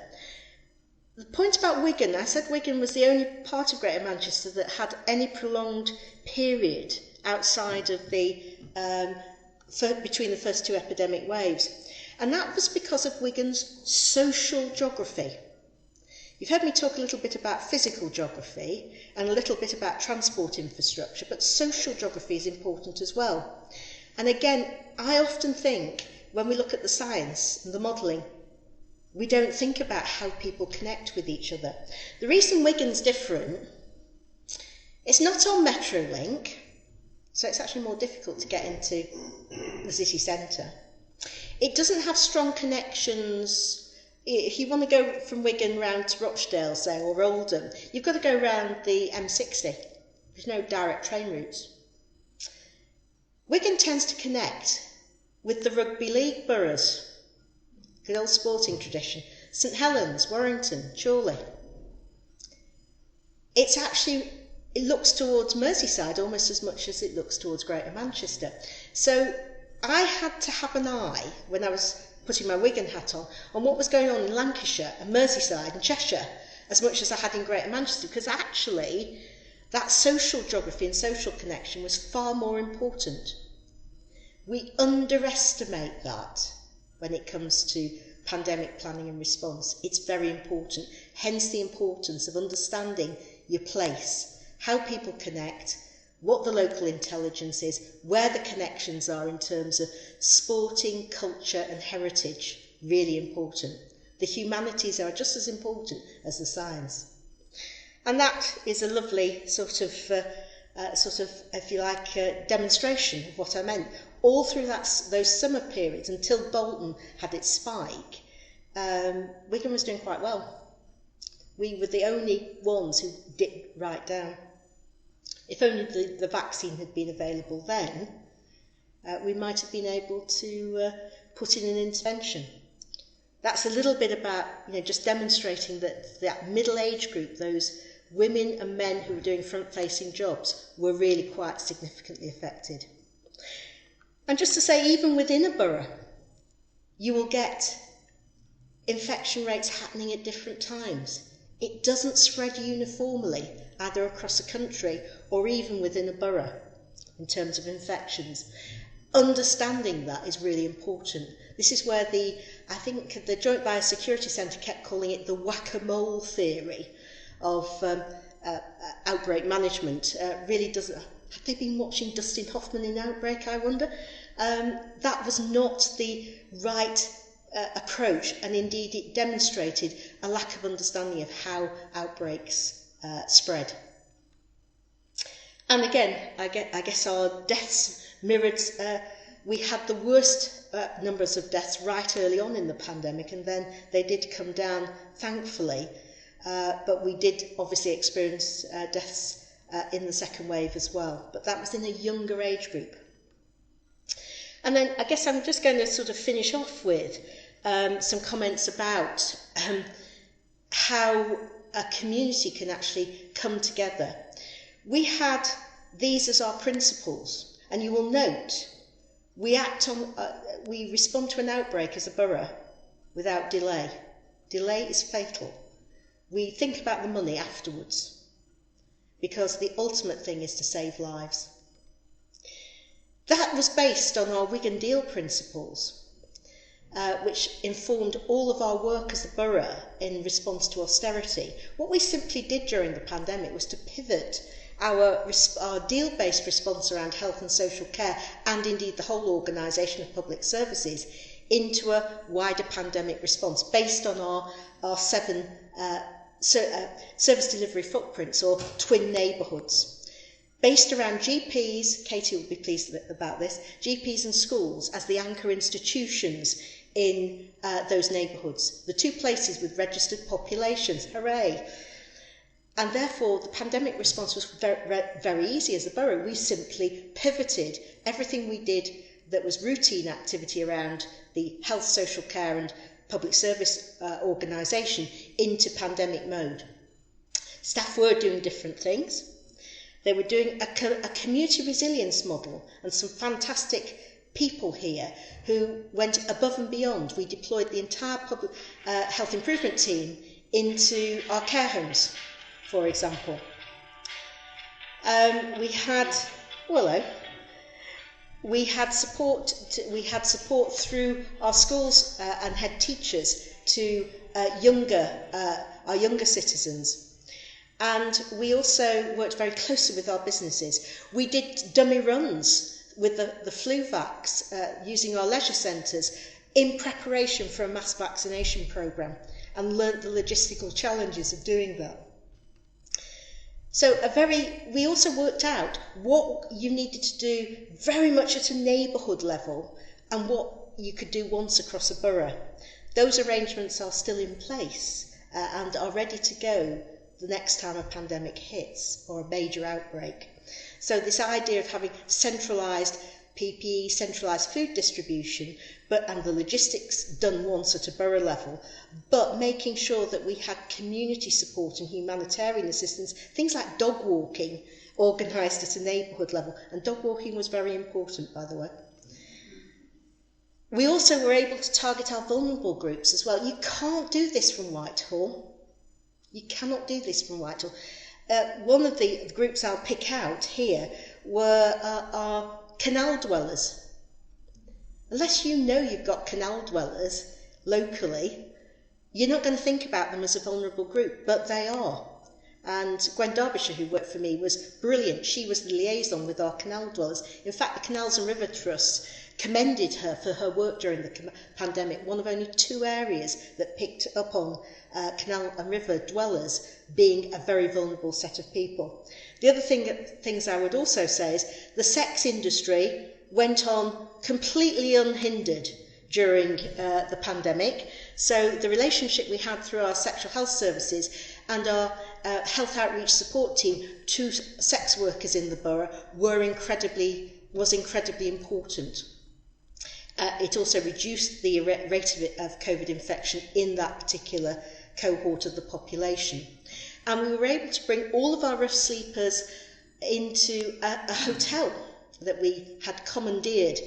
The point about Wigan, I said Wigan was the only part of Greater Manchester that had any prolonged period outside of the between the first two epidemic waves. And that was because of Wigan's social geography. You've heard me talk a little bit about physical geography and a little bit about transport infrastructure, but social geography is important as well. And again, I often think when we look at the science and the modelling, we don't think about how people connect with each other. The reason Wigan's different, it's not on Metrolink, so it's actually more difficult to get into the city centre. It doesn't have strong connections. If you want to go from Wigan round to Rochdale, say, or Oldham, you've got to go round the M60. There's no direct train routes. Wigan tends to connect with the rugby league boroughs, good old sporting tradition, St Helens, Warrington, Chorley. It looks towards Merseyside almost as much as it looks towards Greater Manchester. So I had to have an eye, when I was putting my Wigan hat on what was going on in Lancashire and Merseyside and Cheshire, as much as I had in Greater Manchester, because actually that social geography and social connection was far more important. We underestimate that when it comes to pandemic planning and response. It's very important, hence the importance of understanding your place, how people connect, what the local intelligence is, where the connections are in terms of sporting, culture and heritage. Really important. The humanities are just as important as the science. And that is a lovely sort of, if you like, demonstration of what I meant. All through those summer periods, until Bolton had its spike, Wigan was doing quite well. We were the only ones who dipped right down. If only the vaccine had been available then, we might have been able to put in an intervention. That's a little bit about, just demonstrating that middle age group, those women and men who were doing front-facing jobs, were really quite significantly affected. And just to say, even within a borough, you will get infection rates happening at different times. It doesn't spread uniformly, either across a country or even within a borough, in terms of infections. Understanding that is really important. This is where I think the Joint Biosecurity Centre kept calling it the whack-a-mole theory of outbreak management. Really doesn't. Have they been watching Dustin Hoffman in Outbreak, I wonder? That was not the right approach, and indeed it demonstrated a lack of understanding of how outbreaks spread. And again, I guess our deaths mirrored. We had the worst numbers of deaths right early on in the pandemic, and then they did come down, thankfully. But we did obviously experience deaths in the second wave as well. But that was in a younger age group. And then I guess I'm just going to sort of finish off with some comments about how a community can actually come together. We had these as our principles, and you will note we respond to an outbreak as a borough without delay. Delay is fatal. We think about the money afterwards, because the ultimate thing is to save lives. That was based on our Wigan Deal principles, which informed all of our work as a borough in response to austerity. What we simply did during the pandemic was to pivot our deal-based response around health and social care, and indeed the whole organisation of public services, into a wider pandemic response based on our 7 service delivery footprints, or twin neighbourhoods, based around GPs, Katie will be pleased about this, GPs and schools as the anchor institutions in those neighbourhoods, the 2 places with registered populations, hooray. And therefore the pandemic response was very easy as a borough. We simply pivoted everything we did that was routine activity around the health, social care and public service organisation into pandemic mode. Staff were doing different things. They were doing a community resilience model, and some fantastic people here who went above and beyond. We deployed the entire public health improvement team into our care homes, for example. We had support through our schools and head teachers to our younger citizens. And we also worked very closely with our businesses. We did dummy runs with the flu vax, using our leisure centres in preparation for a mass vaccination programme, and learnt the logistical challenges of doing that. So we also worked out what you needed to do very much at a neighbourhood level and what you could do once across a borough. Those arrangements are still in place and are ready to go the next time a pandemic hits or a major outbreak. So this idea of having centralised PPE, centralised food distribution, and the logistics done once at a borough level, but making sure that we had community support and humanitarian assistance, things like dog walking, organised at a neighbourhood level. And dog walking was very important, by the way. We also were able to target our vulnerable groups as well. You can't do this from Whitehall. You cannot do this from Whitehall. One of the groups I'll pick out here were our canal dwellers. Unless you know you've got canal dwellers locally, you're not going to think about them as a vulnerable group, but they are. And Gwen Derbyshire, who worked for me, was brilliant. She was the liaison with our canal dwellers. In fact, the Canals and River Trust commended her for her work during the pandemic, one of only 2 areas that picked up on canal and river dwellers being a very vulnerable set of people. The other things I would also say is the sex industry went on completely unhindered during the pandemic. So the relationship we had through our sexual health services and our health outreach support team to sex workers in the borough was incredibly important. It also reduced the rate of COVID infection in that particular cohort of the population. And we were able to bring all of our rough sleepers into a hotel that we had commandeered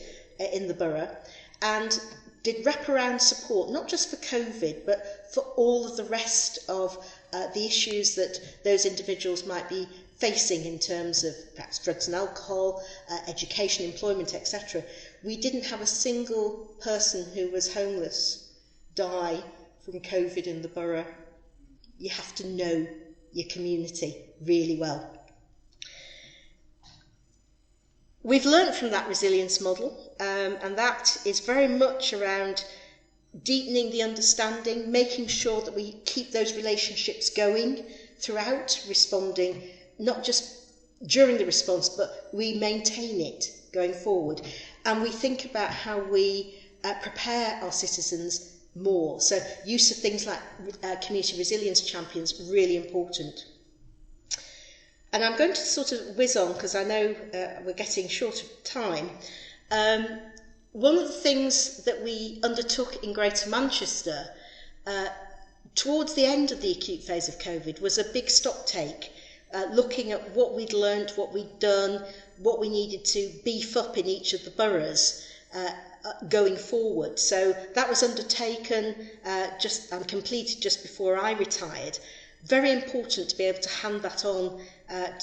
in the borough and did wraparound support, not just for COVID, but for all of the rest of the issues that those individuals might be facing in terms of perhaps drugs and alcohol, education, employment, etc. We didn't have a single person who was homeless die from COVID in the borough. You have to know your community really well. We've learnt from that resilience model, and that is very much around deepening the understanding, making sure that we keep those relationships going throughout, responding, not just during the response, but we maintain it going forward. And we think about how we prepare our citizens more. So use of things like community resilience champions, really important. And I'm going to sort of whiz on because I know we're getting short of time. One of the things that we undertook in Greater Manchester towards the end of the acute phase of COVID was a big stocktake, looking at what we'd learnt, what we'd done, what we needed to beef up in each of the boroughs going forward. So that was undertaken and completed just before I retired. Very important to be able to hand that on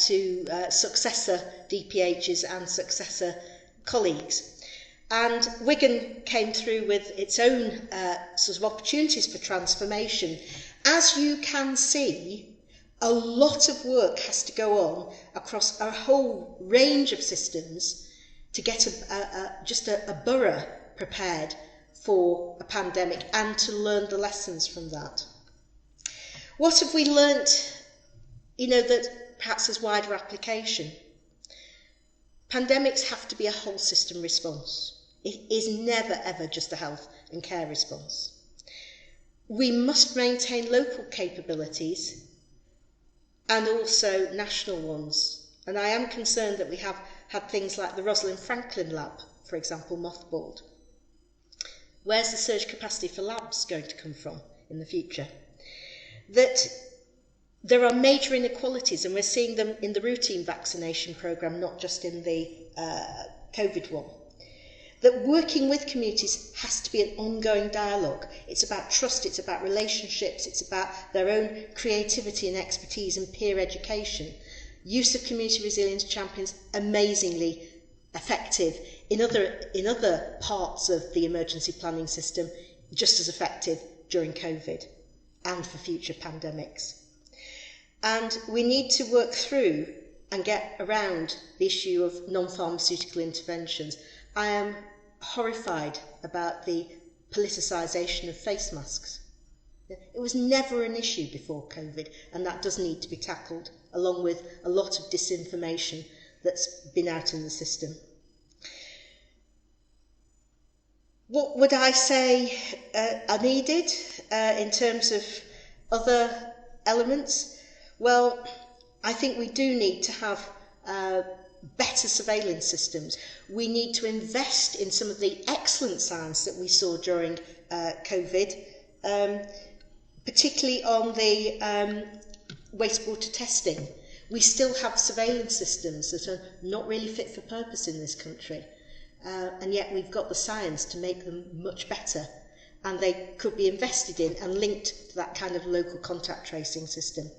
to successor DPHs and successor colleagues. And Wigan came through with its own sort of opportunities for transformation. As you can see, a lot of work has to go on across a whole range of systems to get a borough prepared for a pandemic and to learn the lessons from that. What have we learnt, that perhaps has wider application? Pandemics have to be a whole system response. It is never, ever just a health and care response. We must maintain local capabilities and also national ones. And I am concerned that we have had things like the Rosalind Franklin Lab, for example, mothballed. Where's the surge capacity for labs going to come from in the future? That there are major inequalities, and we're seeing them in the routine vaccination programme, not just in the COVID one. That working with communities has to be an ongoing dialogue. It's about trust, it's about relationships, it's about their own creativity and expertise and peer education. Use of community resilience champions, amazingly effective. In other parts of the emergency planning system, just as effective during COVID and for future pandemics. And we need to work through and get around the issue of non-pharmaceutical interventions. I am horrified about the politicisation of face masks. It was never an issue before COVID, and that does need to be tackled, along with a lot of disinformation that's been out in the system. What would I say are needed in terms of other elements? Well, I think we do need to have better surveillance systems. We need to invest in some of the excellent science that we saw during COVID, particularly on the wastewater testing. We still have surveillance systems that are not really fit for purpose in this country, and yet we've got the science to make them much better, and they could be invested in and linked to that kind of local contact tracing system.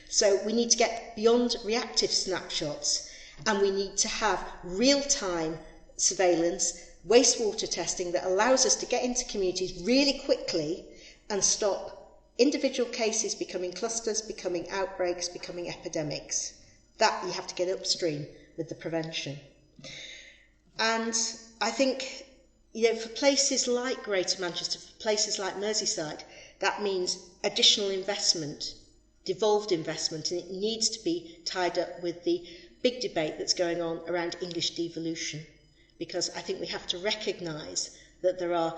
So we need to get beyond reactive snapshots, and we need to have real-time surveillance, wastewater testing that allows us to get into communities really quickly and stop individual cases becoming clusters, becoming outbreaks, becoming epidemics. That you have to get upstream with the prevention. And I think, for places like Greater Manchester, for places like Merseyside, that means additional investment, devolved investment, and it needs to be tied up with the big debate that's going on around English devolution, because I think we have to recognise that there are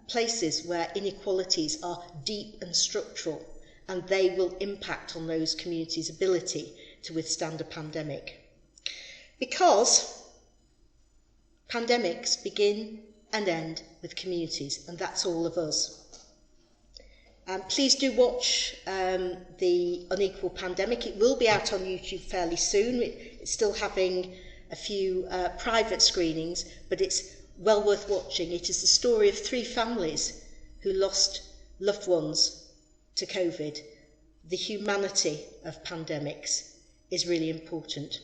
places where inequalities are deep and structural, and they will impact on those communities' ability to withstand a pandemic. Because pandemics begin and end with communities, and that's all of us. Please do watch the Unequal Pandemic. It will be out on YouTube fairly soon. It's still having a few private screenings, but it's well worth watching. It is the story of 3 families who lost loved ones to COVID. The humanity of pandemics is really important.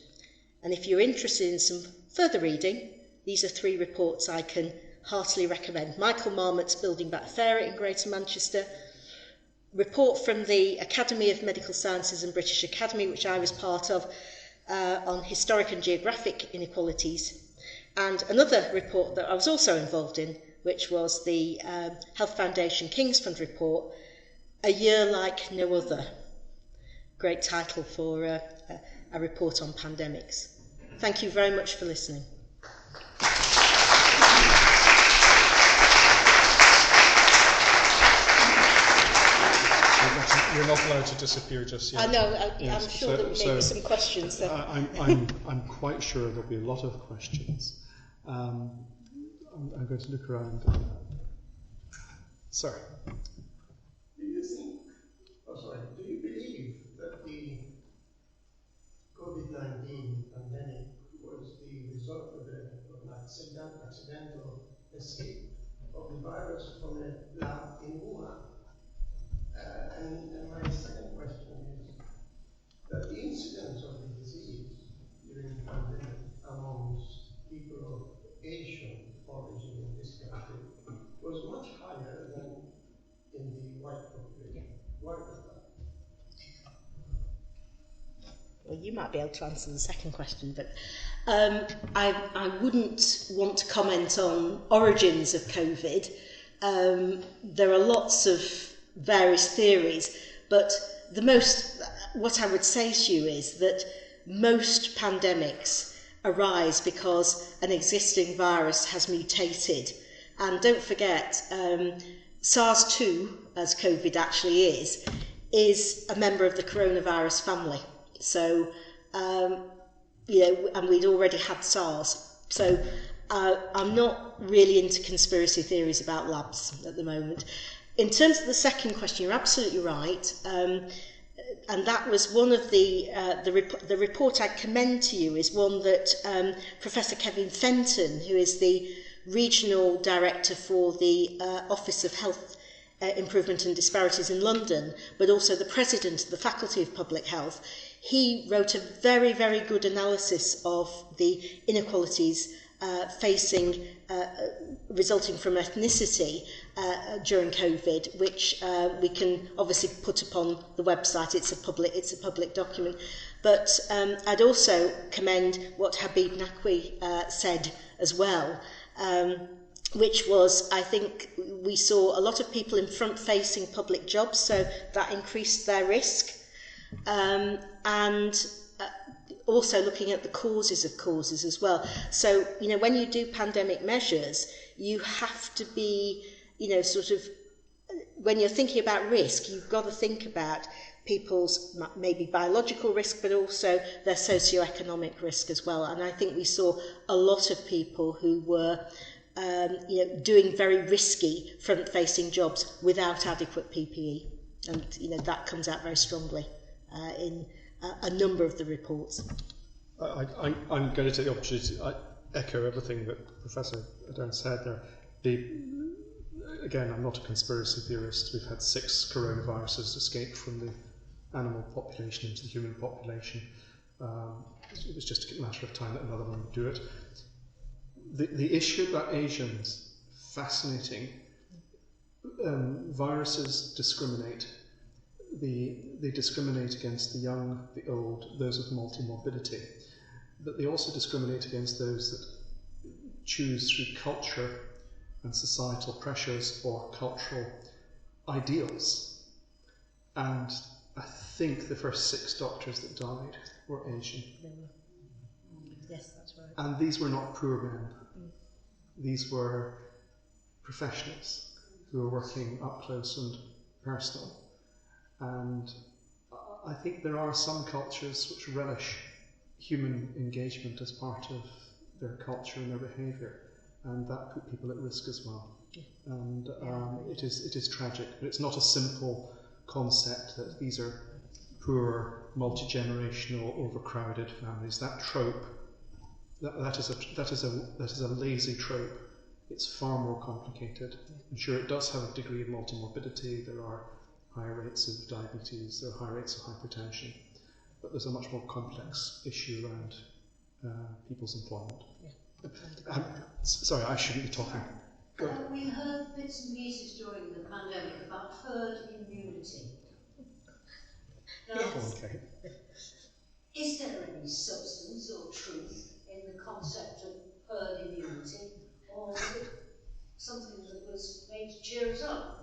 And if you're interested in some further reading, these are 3 reports I can heartily recommend. Michael Marmot's Building Back Fairer in Greater Manchester, report from the Academy of Medical Sciences and British Academy, which I was part of, on historic and geographic inequalities, and another report that I was also involved in, which was the Health Foundation King's Fund report, A Year Like No Other. Great title for a report on pandemics. Thank you very much for listening. You're not allowed to disappear just yet. I know. I'm sure there may be some questions. I'm quite sure there'll be a lot of questions. I'm going to look around. Sir. Do you believe that the COVID-19 pandemic was the result of an accidental escape of the virus from a lab in Wuhan? And my second question is that the incidence of the disease during the pandemic amongst people of Asian origin in this country was much higher than in the white population. Why was that? Well, you might be able to answer the second question, but I wouldn't want to comment on origins of COVID. There are lots of various theories, but what I would say to you is that most pandemics arise because an existing virus has mutated. And don't forget, SARS-2, as COVID actually is a member of the coronavirus family. So, and we'd already had SARS. So I'm not really into conspiracy theories about labs at the moment. In terms of the second question, you're absolutely right. And that was one of the report I commend to you is one that Professor Kevin Fenton, who is the Regional Director for the Office of Health Improvement and Disparities in London, but also the President of the Faculty of Public Health, he wrote a very, very good analysis of the inequalities resulting from ethnicity during COVID, which we can obviously put upon the website. It's a public document. But I'd also commend what Habib Naqvi said as well, which was, I think we saw a lot of people in front-facing public jobs, so that increased their risk. And also looking at the causes of causes as well. So, you know, when you do pandemic measures, you have to be, you know, sort of, when you're thinking about risk, you've got to think about people's maybe biological risk, but also their socioeconomic risk as well. And I think we saw a lot of people who were you know, doing very risky front-facing jobs without adequate PPE. And, you know, that comes out very strongly in a number of the reports. I'm going to take the opportunity to echo everything that Professor Ardern said there. Again, I'm not a conspiracy theorist. We've had 6 coronaviruses escape from the animal population into the human population. It was just a matter of time that another one would do it. The issue about Asians, fascinating. Viruses discriminate. They discriminate against the young, the old, those with multi-morbidity. But they also discriminate against those that choose through culture and societal pressures or cultural ideals. And I think the first 6 doctors that died were Asian. Yes, that's right. And these were not poor men. These were professionals who were working up close and personal. And I think there are some cultures which relish human engagement as part of their culture and their behaviour, and that put people at risk as well. And it is tragic, but it's not a simple concept that these are poor, multi-generational, overcrowded families. That trope, that is a lazy trope. It's far more complicated. I'm sure it does have a degree of multi-morbidity. There are higher rates of diabetes, there are higher rates of hypertension, but there's a much more complex issue around people's employment. Sorry, I shouldn't be talking. We heard bits and pieces during the pandemic about herd immunity. Now, Okay. is there any substance or truth in the concept of herd immunity, or was it something that was made to cheer us up?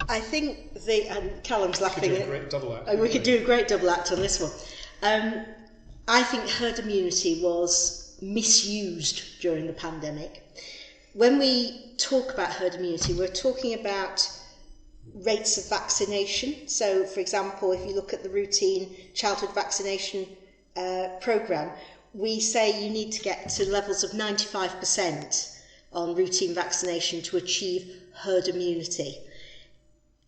I think and Callum's laughing. We could do a great double act. We could do a great double act on this one. I think herd immunity was misused during the pandemic. When we talk about herd immunity, we're talking about rates of vaccination. So, for example, if you look at the routine childhood vaccination programme, we say you need to get to levels of 95% on routine vaccination to achieve herd immunity.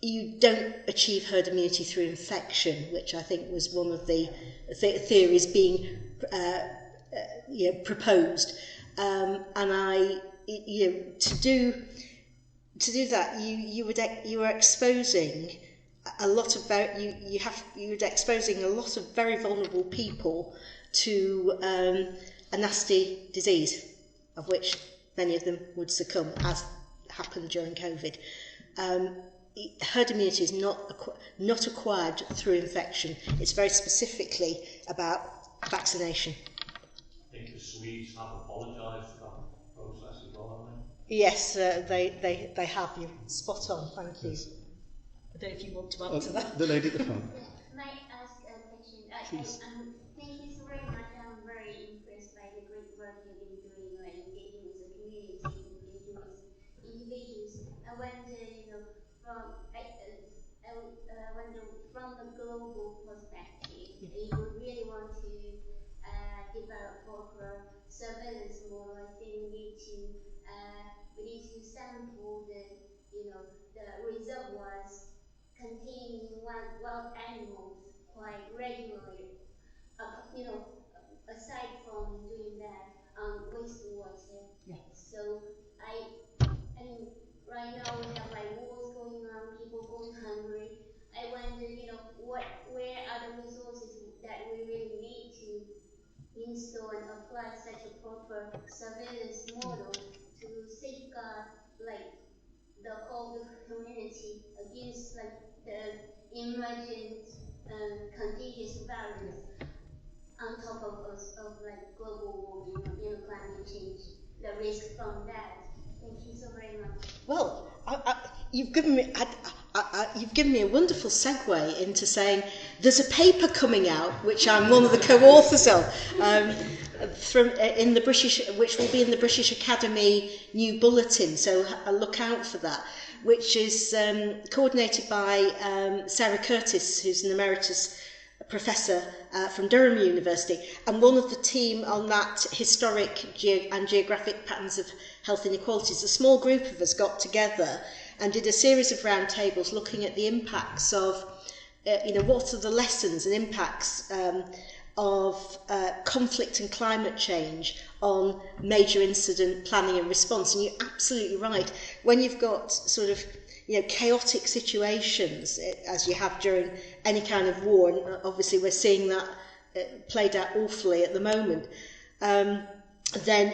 You don't achieve herd immunity through infection, which I think was one of the theories being proposed. And to do that, you are exposing a lot of exposing a lot of very vulnerable people to a nasty disease, of which many of them would succumb, as happened during COVID. Herd immunity is not acquired through infection. It's very specifically about vaccination. I think the Swedes have apologised for that process as well, haven't they? Yes, they have. You're spot on. Thank you. Yes. I don't know if you want to answer that. The lady at the front. May I ask a question? Thank you so very much. I'm very impressed by the great work you've been doing, like engaging with the community, engaging with individuals. I wonder, from a global perspective, you really want to develop proper surveillance model. I think we need to sample the reservoirs containing wild animals quite regularly. Aside from doing that wastewater. Yeah. So I mean, right now we have like wars going on, people going hungry. I wonder, where are the resources that we really need to install and apply such a proper surveillance model to safeguard like the whole community against like the emergent contagious virus on top of like global warming or climate change, the risk from that. Thank you so very much. Well, you've given me a wonderful segue into saying there's a paper coming out which I'm one of the co-authors of, which will be in the British Academy New Bulletin. So look out for that. Which is coordinated by Sarah Curtis, who's an emeritus professor from Durham University, and one of the team on that historic and geographic patterns of health inequalities. A small group of us got together and did a series of roundtables looking at the impacts of, what are the lessons and impacts of conflict and climate change on major incident planning and response. And you're absolutely right. When you've got sort of chaotic situations, as you have during any kind of war, and obviously we're seeing that played out awfully at the moment, then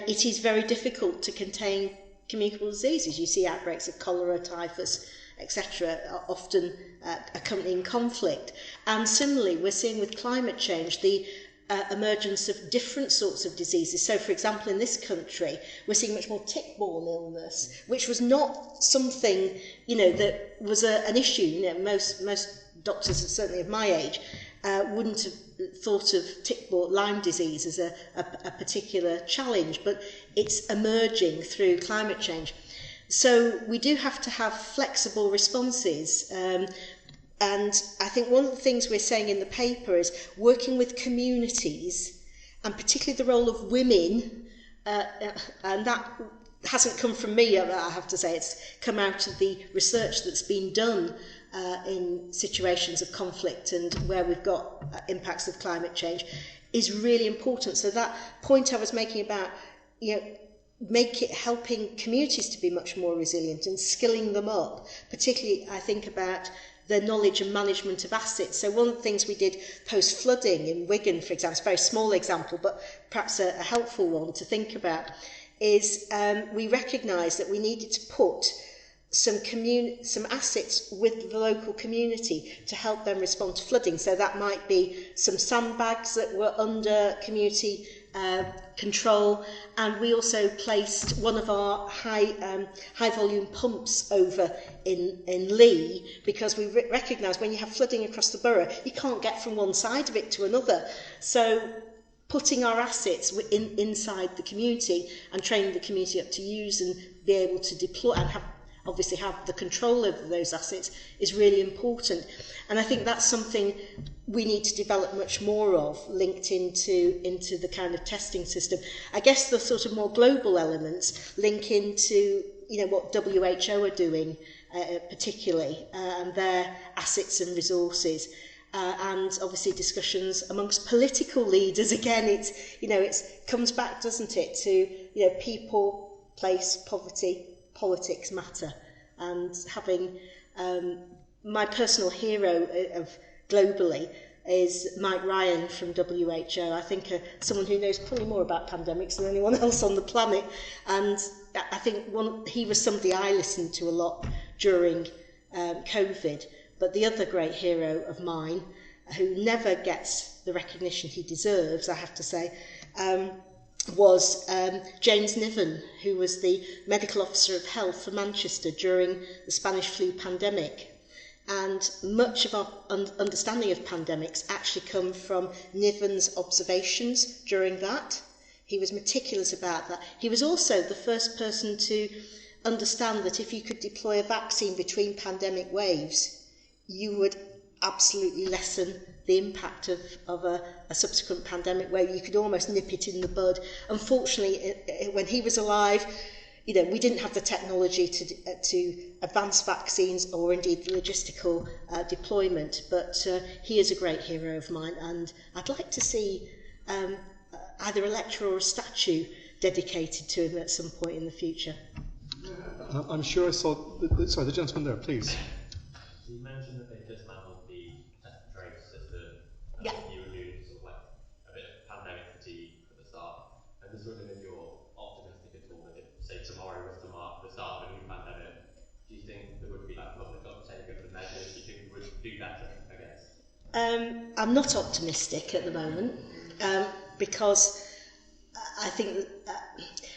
it is very difficult to contain communicable diseases. You see outbreaks of cholera, typhus, etc., often accompanying conflict. And similarly, we're seeing with climate change the emergence of different sorts of diseases. So, for example, in this country, we're seeing much more tick-borne illness, which was not something, that was an issue. Most doctors, certainly of my age, wouldn't have thought of tick-borne Lyme disease as a particular challenge, but it's emerging through climate change. So we do have to have flexible responses. And I think one of the things we're saying in the paper is working with communities, and particularly the role of women, and that hasn't come from me, I have to say, it's come out of the research that's been done in situations of conflict and where we've got impacts of climate change, is really important. So that point I was making about, helping communities to be much more resilient and skilling them up, particularly I think about the knowledge and management of assets. So one of the things we did post-flooding in Wigan, for example, it's a very small example, but perhaps a helpful one to think about, is we recognised that we needed to put some assets with the local community to help them respond to flooding. So that might be some sandbags that were under community control, and we also placed one of our high volume pumps over in Lee, because we recognised when you have flooding across the borough, you can't get from one side of it to another. So putting our assets inside the community and training the community up to use and be able to deploy and have the control over those assets is really important. And I think that's something we need to develop much more of, linked into the kind of testing system. I guess the sort of more global elements link into what WHO are doing particularly, and their assets and resources. And obviously discussions amongst political leaders. Again, it comes back, doesn't it, to people, place, poverty, politics matter. And having my personal hero of globally is Mike Ryan from WHO. I think someone who knows probably more about pandemics than anyone else on the planet. And I think he was somebody I listened to a lot during COVID. But the other great hero of mine, who never gets the recognition he deserves, I have to say, was James Niven, who was the Medical Officer of Health for Manchester during the Spanish flu pandemic. And much of our understanding of pandemics actually come from Niven's observations during that. He was meticulous about that. He was also the first person to understand that if you could deploy a vaccine between pandemic waves, you would absolutely lessen the impact of a subsequent pandemic wave. You could almost nip it in the bud. Unfortunately, when he was alive, we didn't have the technology to advance vaccines or indeed the logistical deployment, but he is a great hero of mine, and I'd like to see either a lecture or a statue dedicated to him at some point in the future. I'm sure I saw... Sorry, the gentleman there, please. You mentioned that they dismantled the test and trace system. Yeah. You alluded to sort of like a bit of pandemic fatigue at the start. I'm just wondering if you're optimistic at all that if, say, tomorrow was to mark the start of a new pandemic, do you think there would be like public uptake of the measures? Do you think we would do better, I guess? I'm not optimistic at the moment because I think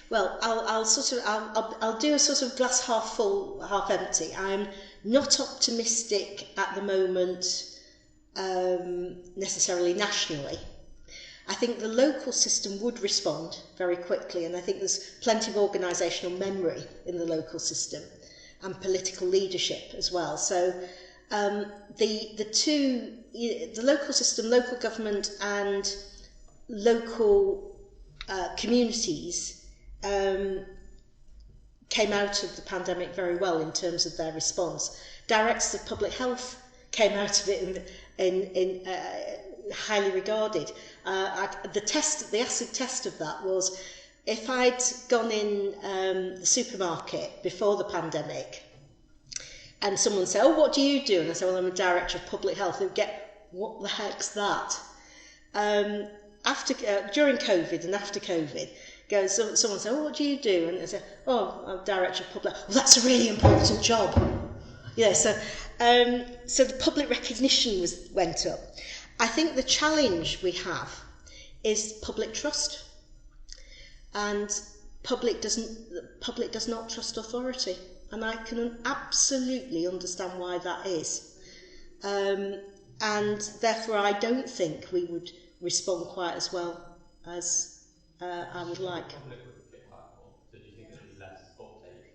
well, I'll do a sort of glass half full, half empty. I'm not optimistic at the moment necessarily nationally. I think the local system would respond very quickly, and I think there's plenty of organisational memory in the local system and political leadership as well. So the local system, local government and local communities came out of the pandemic very well in terms of their response. Directors of public health came out of it in highly regarded. The acid test of that was if I'd gone in the supermarket before the pandemic and someone said, "Oh, what do you do?" And I said, "Well, I'm a director of public health." They'd get, "What the heck's that?" During COVID and after COVID, someone said, "Oh, what do you do?" And they said, "Oh, I'm director of public health." "Well, that's a really important job." Yeah, so the public recognition went up. I think the challenge we have is public trust, and public does not trust authority, and I can absolutely understand why that is, and therefore I don't think we would respond quite as well as I would like.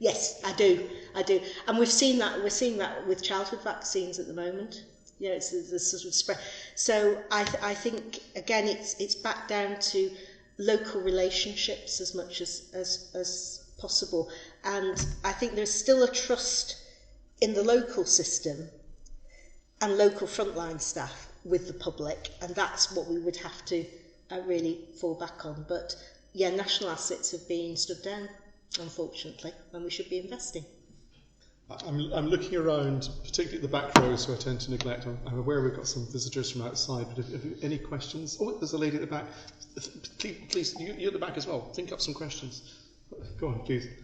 Yes, I do, and we've seen that. We're seeing that with childhood vaccines at the moment. You know, it's the sort of spread. So I think again, it's back down to local relationships as much as possible, and I think there's still a trust in the local system and local frontline staff with the public, and that's what we would have to really fall back on. But yeah, national assets have been stood down, unfortunately, and we should be investing. I'm looking around, particularly at the back rows, who I tend to neglect. I'm aware we've got some visitors from outside, but if you any questions? Oh, there's a lady at the back. Please, you at the back as well. Think up some questions. Go on, please. With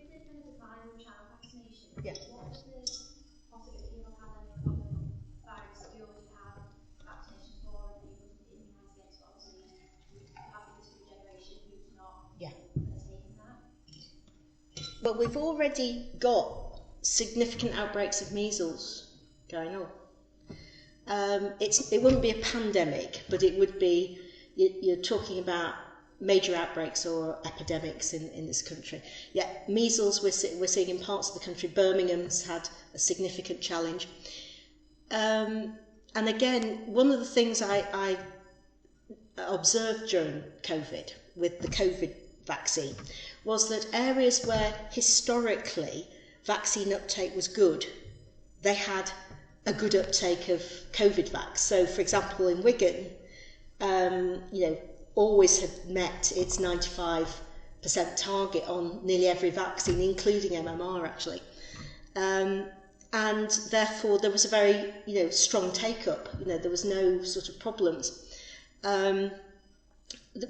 the kind of decline of child vaccination, Yeah. what is the possibility of a pandemic of a virus that we already have vaccinations for and able to immunise against? Obviously, we have this new generation who's not taking that. Well, we've already got significant outbreaks of measles going on. It wouldn't be a pandemic, but it would be, you're talking about major outbreaks or epidemics in this country. Yeah, measles we're seeing in parts of the country. Birmingham's had a significant challenge. And again, one of the things I observed during COVID with the COVID vaccine was that areas where historically vaccine uptake was good, they had a good uptake of COVID vax. So, for example, in Wigan, always had met its 95% target on nearly every vaccine, including MMR actually. And therefore there was a very, strong take-up. There was no sort of problems.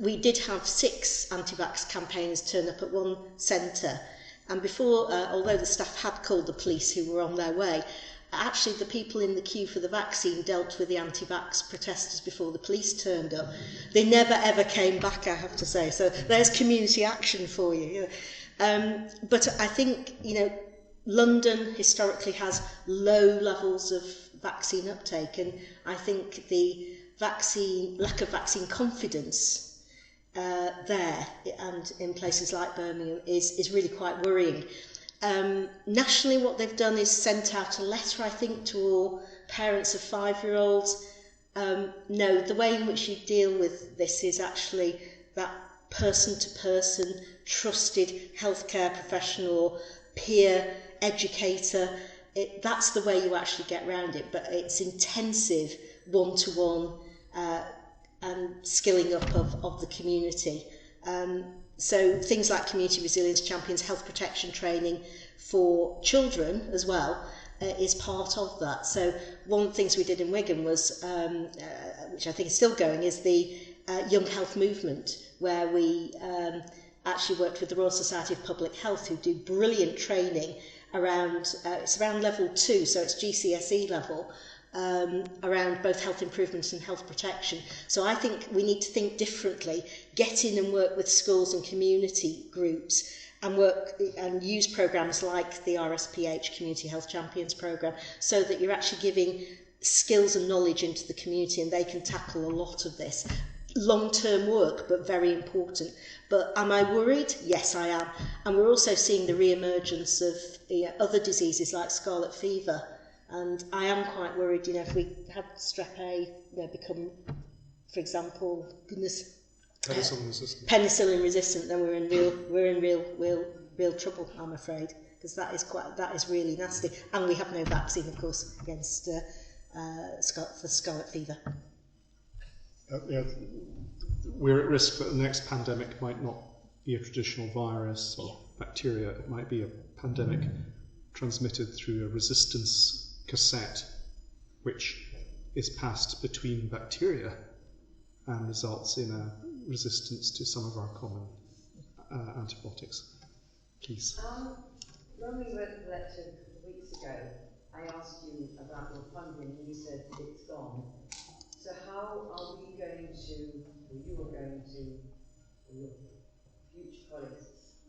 We did have 6 anti-vax campaigners turn up at one centre, and before, although the staff had called the police who were on their way, actually the people in the queue for the vaccine dealt with the anti-vax protesters before the police turned up. They never ever came back, I have to say, so there's community action for you. But I think, London historically has low levels of vaccine uptake, and I think the lack of vaccine confidence there and in places like Birmingham is really quite worrying. Nationally, what they've done is sent out a letter, I think, to all parents of 5-year-olds. No, the way in which you deal with this is actually that person-to-person, trusted healthcare professional, peer educator. That's the way you actually get around it, but it's intensive one-to-one and skilling up of the community. So things like community resilience champions, health protection training for children as well is part of that. So one of the things we did in Wigan was, which I think is still going, is the Young Health Movement, where we actually worked with the Royal Society of Public Health, who do brilliant training around, it's around level 2, so it's GCSE level, around both health improvements and health protection. So I think we need to think differently, get in and work with schools and community groups, and work and use programs like the RSPH Community Health Champions program, so that you're actually giving skills and knowledge into the community, and they can tackle a lot of this. Long-term work, but very important. But am I worried? Yes, I am. And we're also seeing the re-emergence of other diseases like scarlet fever. And I am quite worried, if we had strep A become, for example, penicillin resistant, then we're in real trouble, I'm afraid, because that is really nasty. And we have no vaccine, of course, against for scarlet fever. We're at risk that the next pandemic might not be a traditional virus or bacteria. It might be a pandemic transmitted through a resistance cassette, which is passed between bacteria and results in a resistance to some of our common antibiotics. Please. When we wrote the lecture a couple of weeks ago, I asked you about your funding and you said it's gone. So how are we going to, or you are going to, or your future colleagues,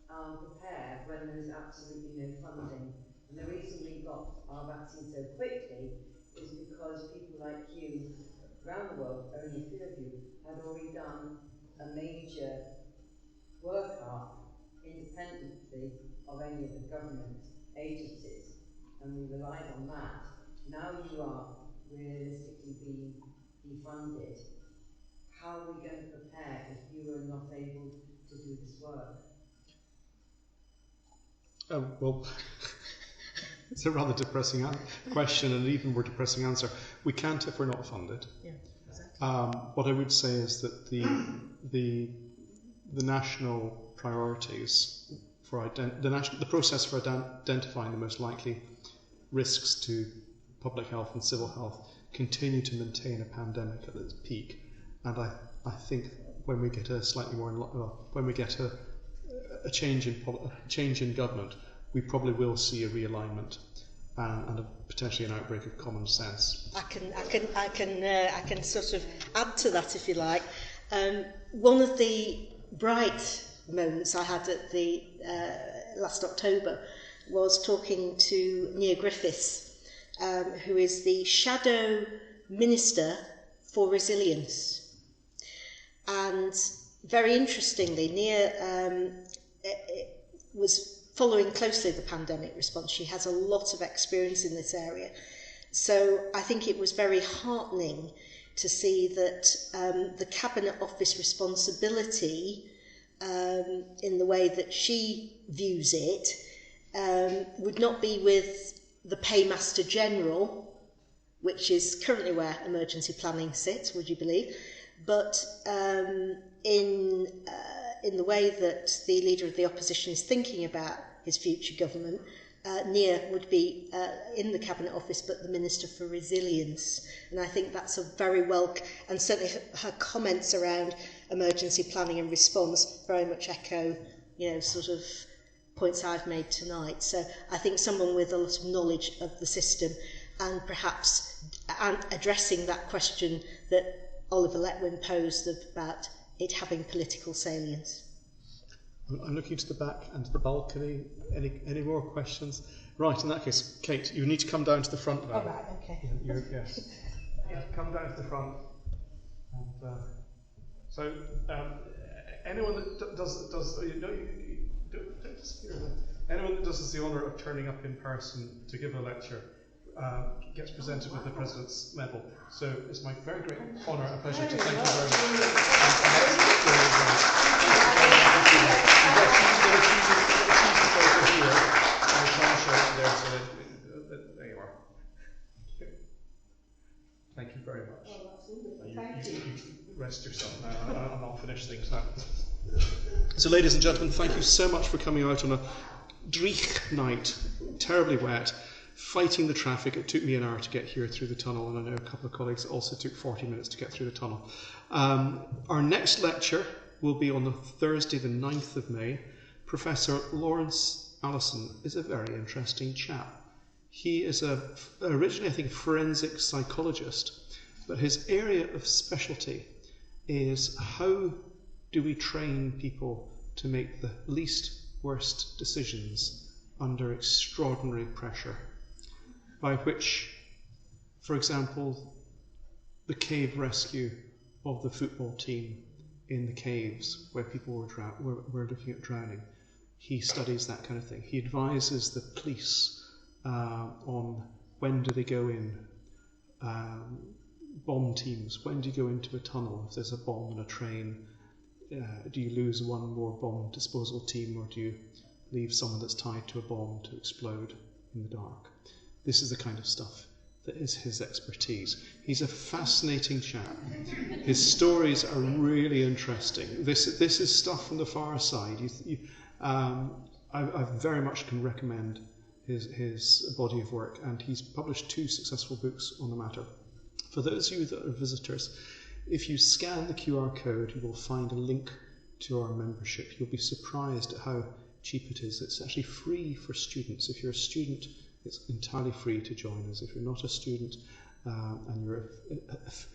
prepare when there is absolutely no funding? And the reason we got our vaccine so quickly is because people like you around the world, only a few of you, had already done a major workup independently of any of the government agencies, and we relied on that. Now you are realistically being defunded. How are we going to prepare if you are not able to do this work? Well, it's a rather depressing question, and an even more depressing answer. We can't if we're not funded. Yeah, exactly. What I would say is that the national priorities for the process for identifying the most likely risks to public health and civil health continue to maintain a pandemic at its peak, and I think when we get a slightly more when we get a change in government, we probably will see a realignment and potentially an outbreak of common sense. I can sort of add to that if you like. One of the bright moments I had at the last October was talking to Nia Griffiths, who is the Shadow Minister for Resilience. And very interestingly, Nia was following closely the pandemic response. She has a lot of experience in this area. So I think it was very heartening to see that the Cabinet Office responsibility, in the way that she views it, would not be with the Paymaster General, which is currently where emergency planning sits, would you believe, but in the way that the Leader of the Opposition is thinking about his future government, Nia would be in the Cabinet Office, but the Minister for Resilience. And I think that's a very and certainly her comments around emergency planning and response very much echo, sort of points I've made tonight. So I think someone with a lot of knowledge of the system, and perhaps addressing that question that Oliver Letwin posed about it having political salience. I'm looking to the back and to the balcony. Any more questions? Right, in that case, Kate, you need to come down to the front now. Oh, right, okay. Yes. Come down to the front. And, so, anyone that does don't disappear. Anyone that does us the honour of turning up in person to give a lecture gets presented with the President's Medal. So it's my very great honour and pleasure to thank you very much. There you are. Thank you very much. Oh, that's wonderful. Thank you. You rest yourself now, and I'll finish things now. So, ladies and gentlemen, thank you so much for coming out on a dreich night, terribly wet, fighting the traffic. It took me an hour to get here through the tunnel, and I know a couple of colleagues also took 40 minutes to get through the tunnel. Our next lecture will be on the Thursday, the 9th of May. Professor Lawrence Allison is a very interesting chap. He is originally, I think, a forensic psychologist, but his area of specialty is how do we train people to make the least worst decisions under extraordinary pressure, by which, for example, the cave rescue of the football team in the caves where people were looking at drowning. He studies that kind of thing. He advises the police on when do they go in, bomb teams, when do you go into a tunnel if there's a bomb in a train, do you lose one more bomb disposal team, or do you leave someone that's tied to a bomb to explode in the dark? This is the kind of stuff that is his expertise. He's a fascinating chap. His stories are really interesting. This is stuff from the far side. I very much can recommend his body of work, and he's published 2 successful books on the matter. For those of you that are visitors, if you scan the QR code, you will find a link to our membership. You'll be surprised at how cheap it is. It's actually free for students. If you're a student, it's entirely free to join us. If you're not a student and you're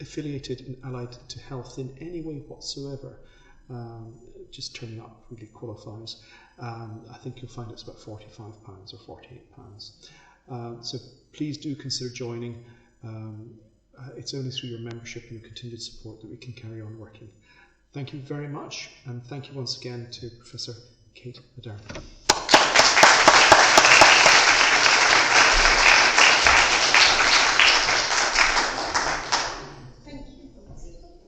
affiliated and allied to health in any way whatsoever, just turning up really qualifies. I think you'll find it's about £45 or £48. So please do consider joining. It's only through your membership and your continued support that we can carry on working. Thank you very much, and thank you once again to Professor Kate Ardern.